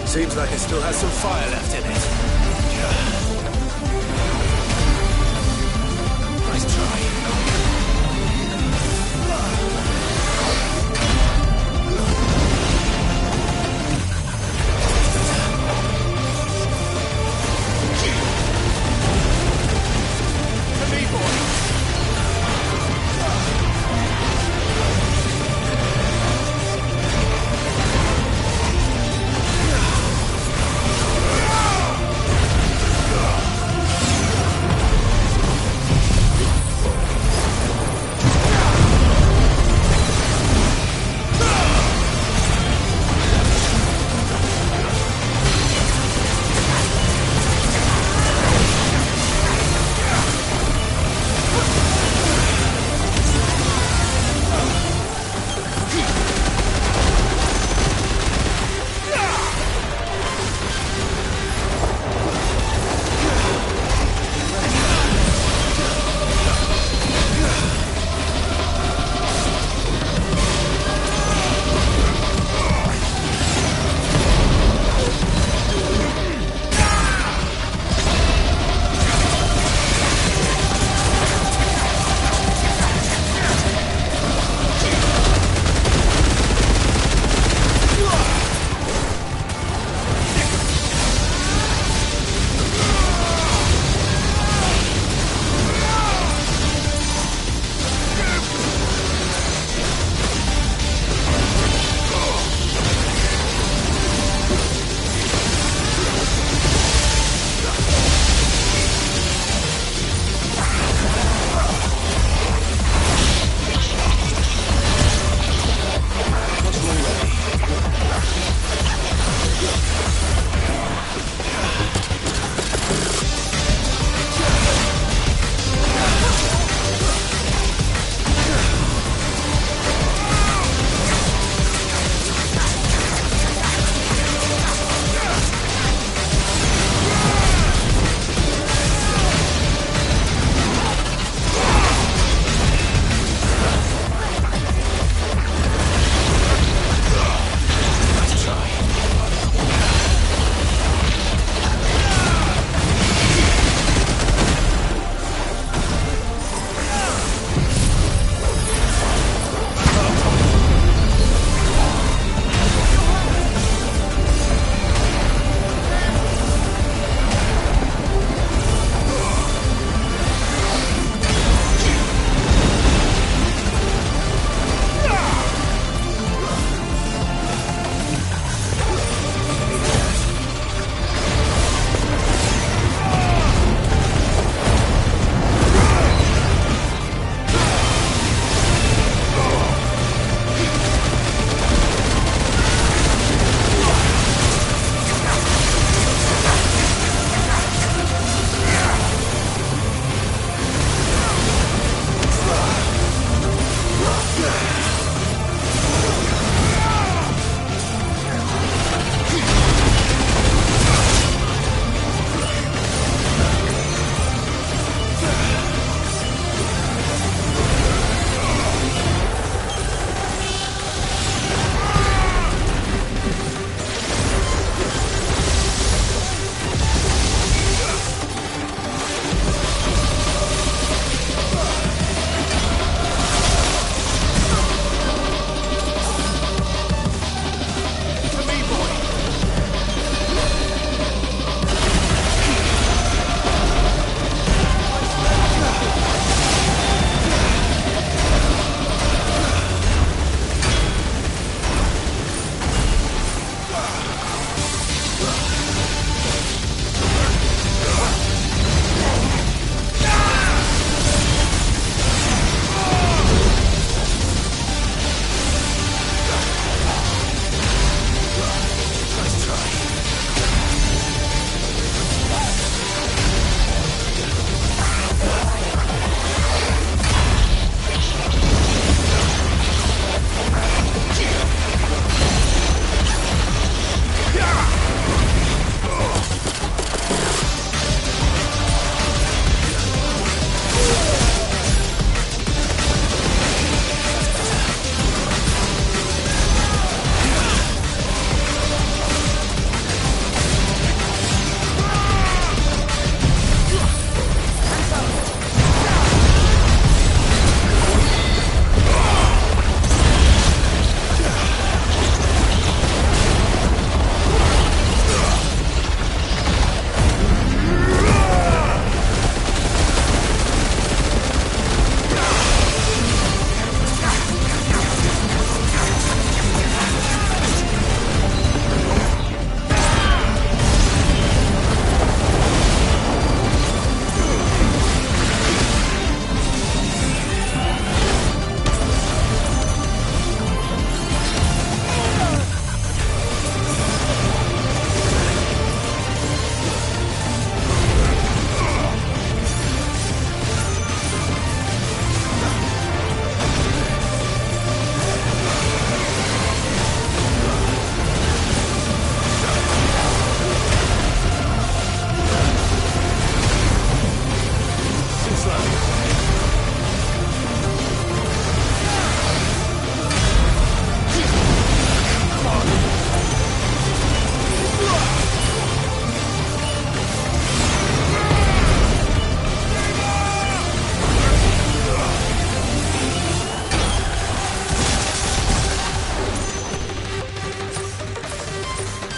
Seems like it still has some fire left in it. Nice try.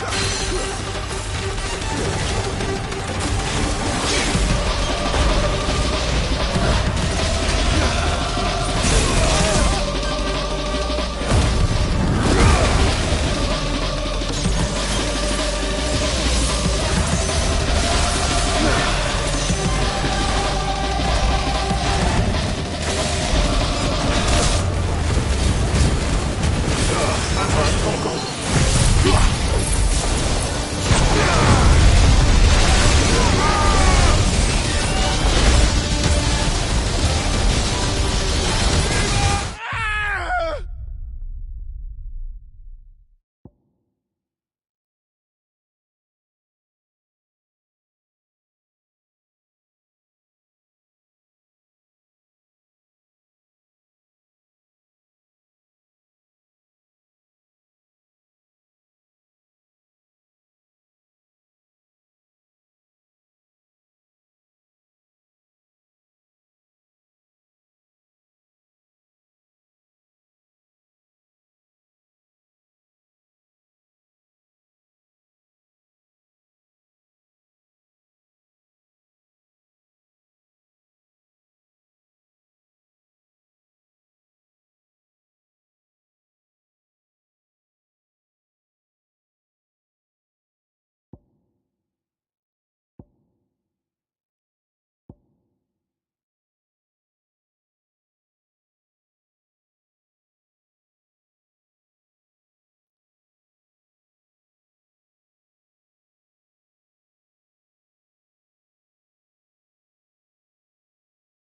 Ha!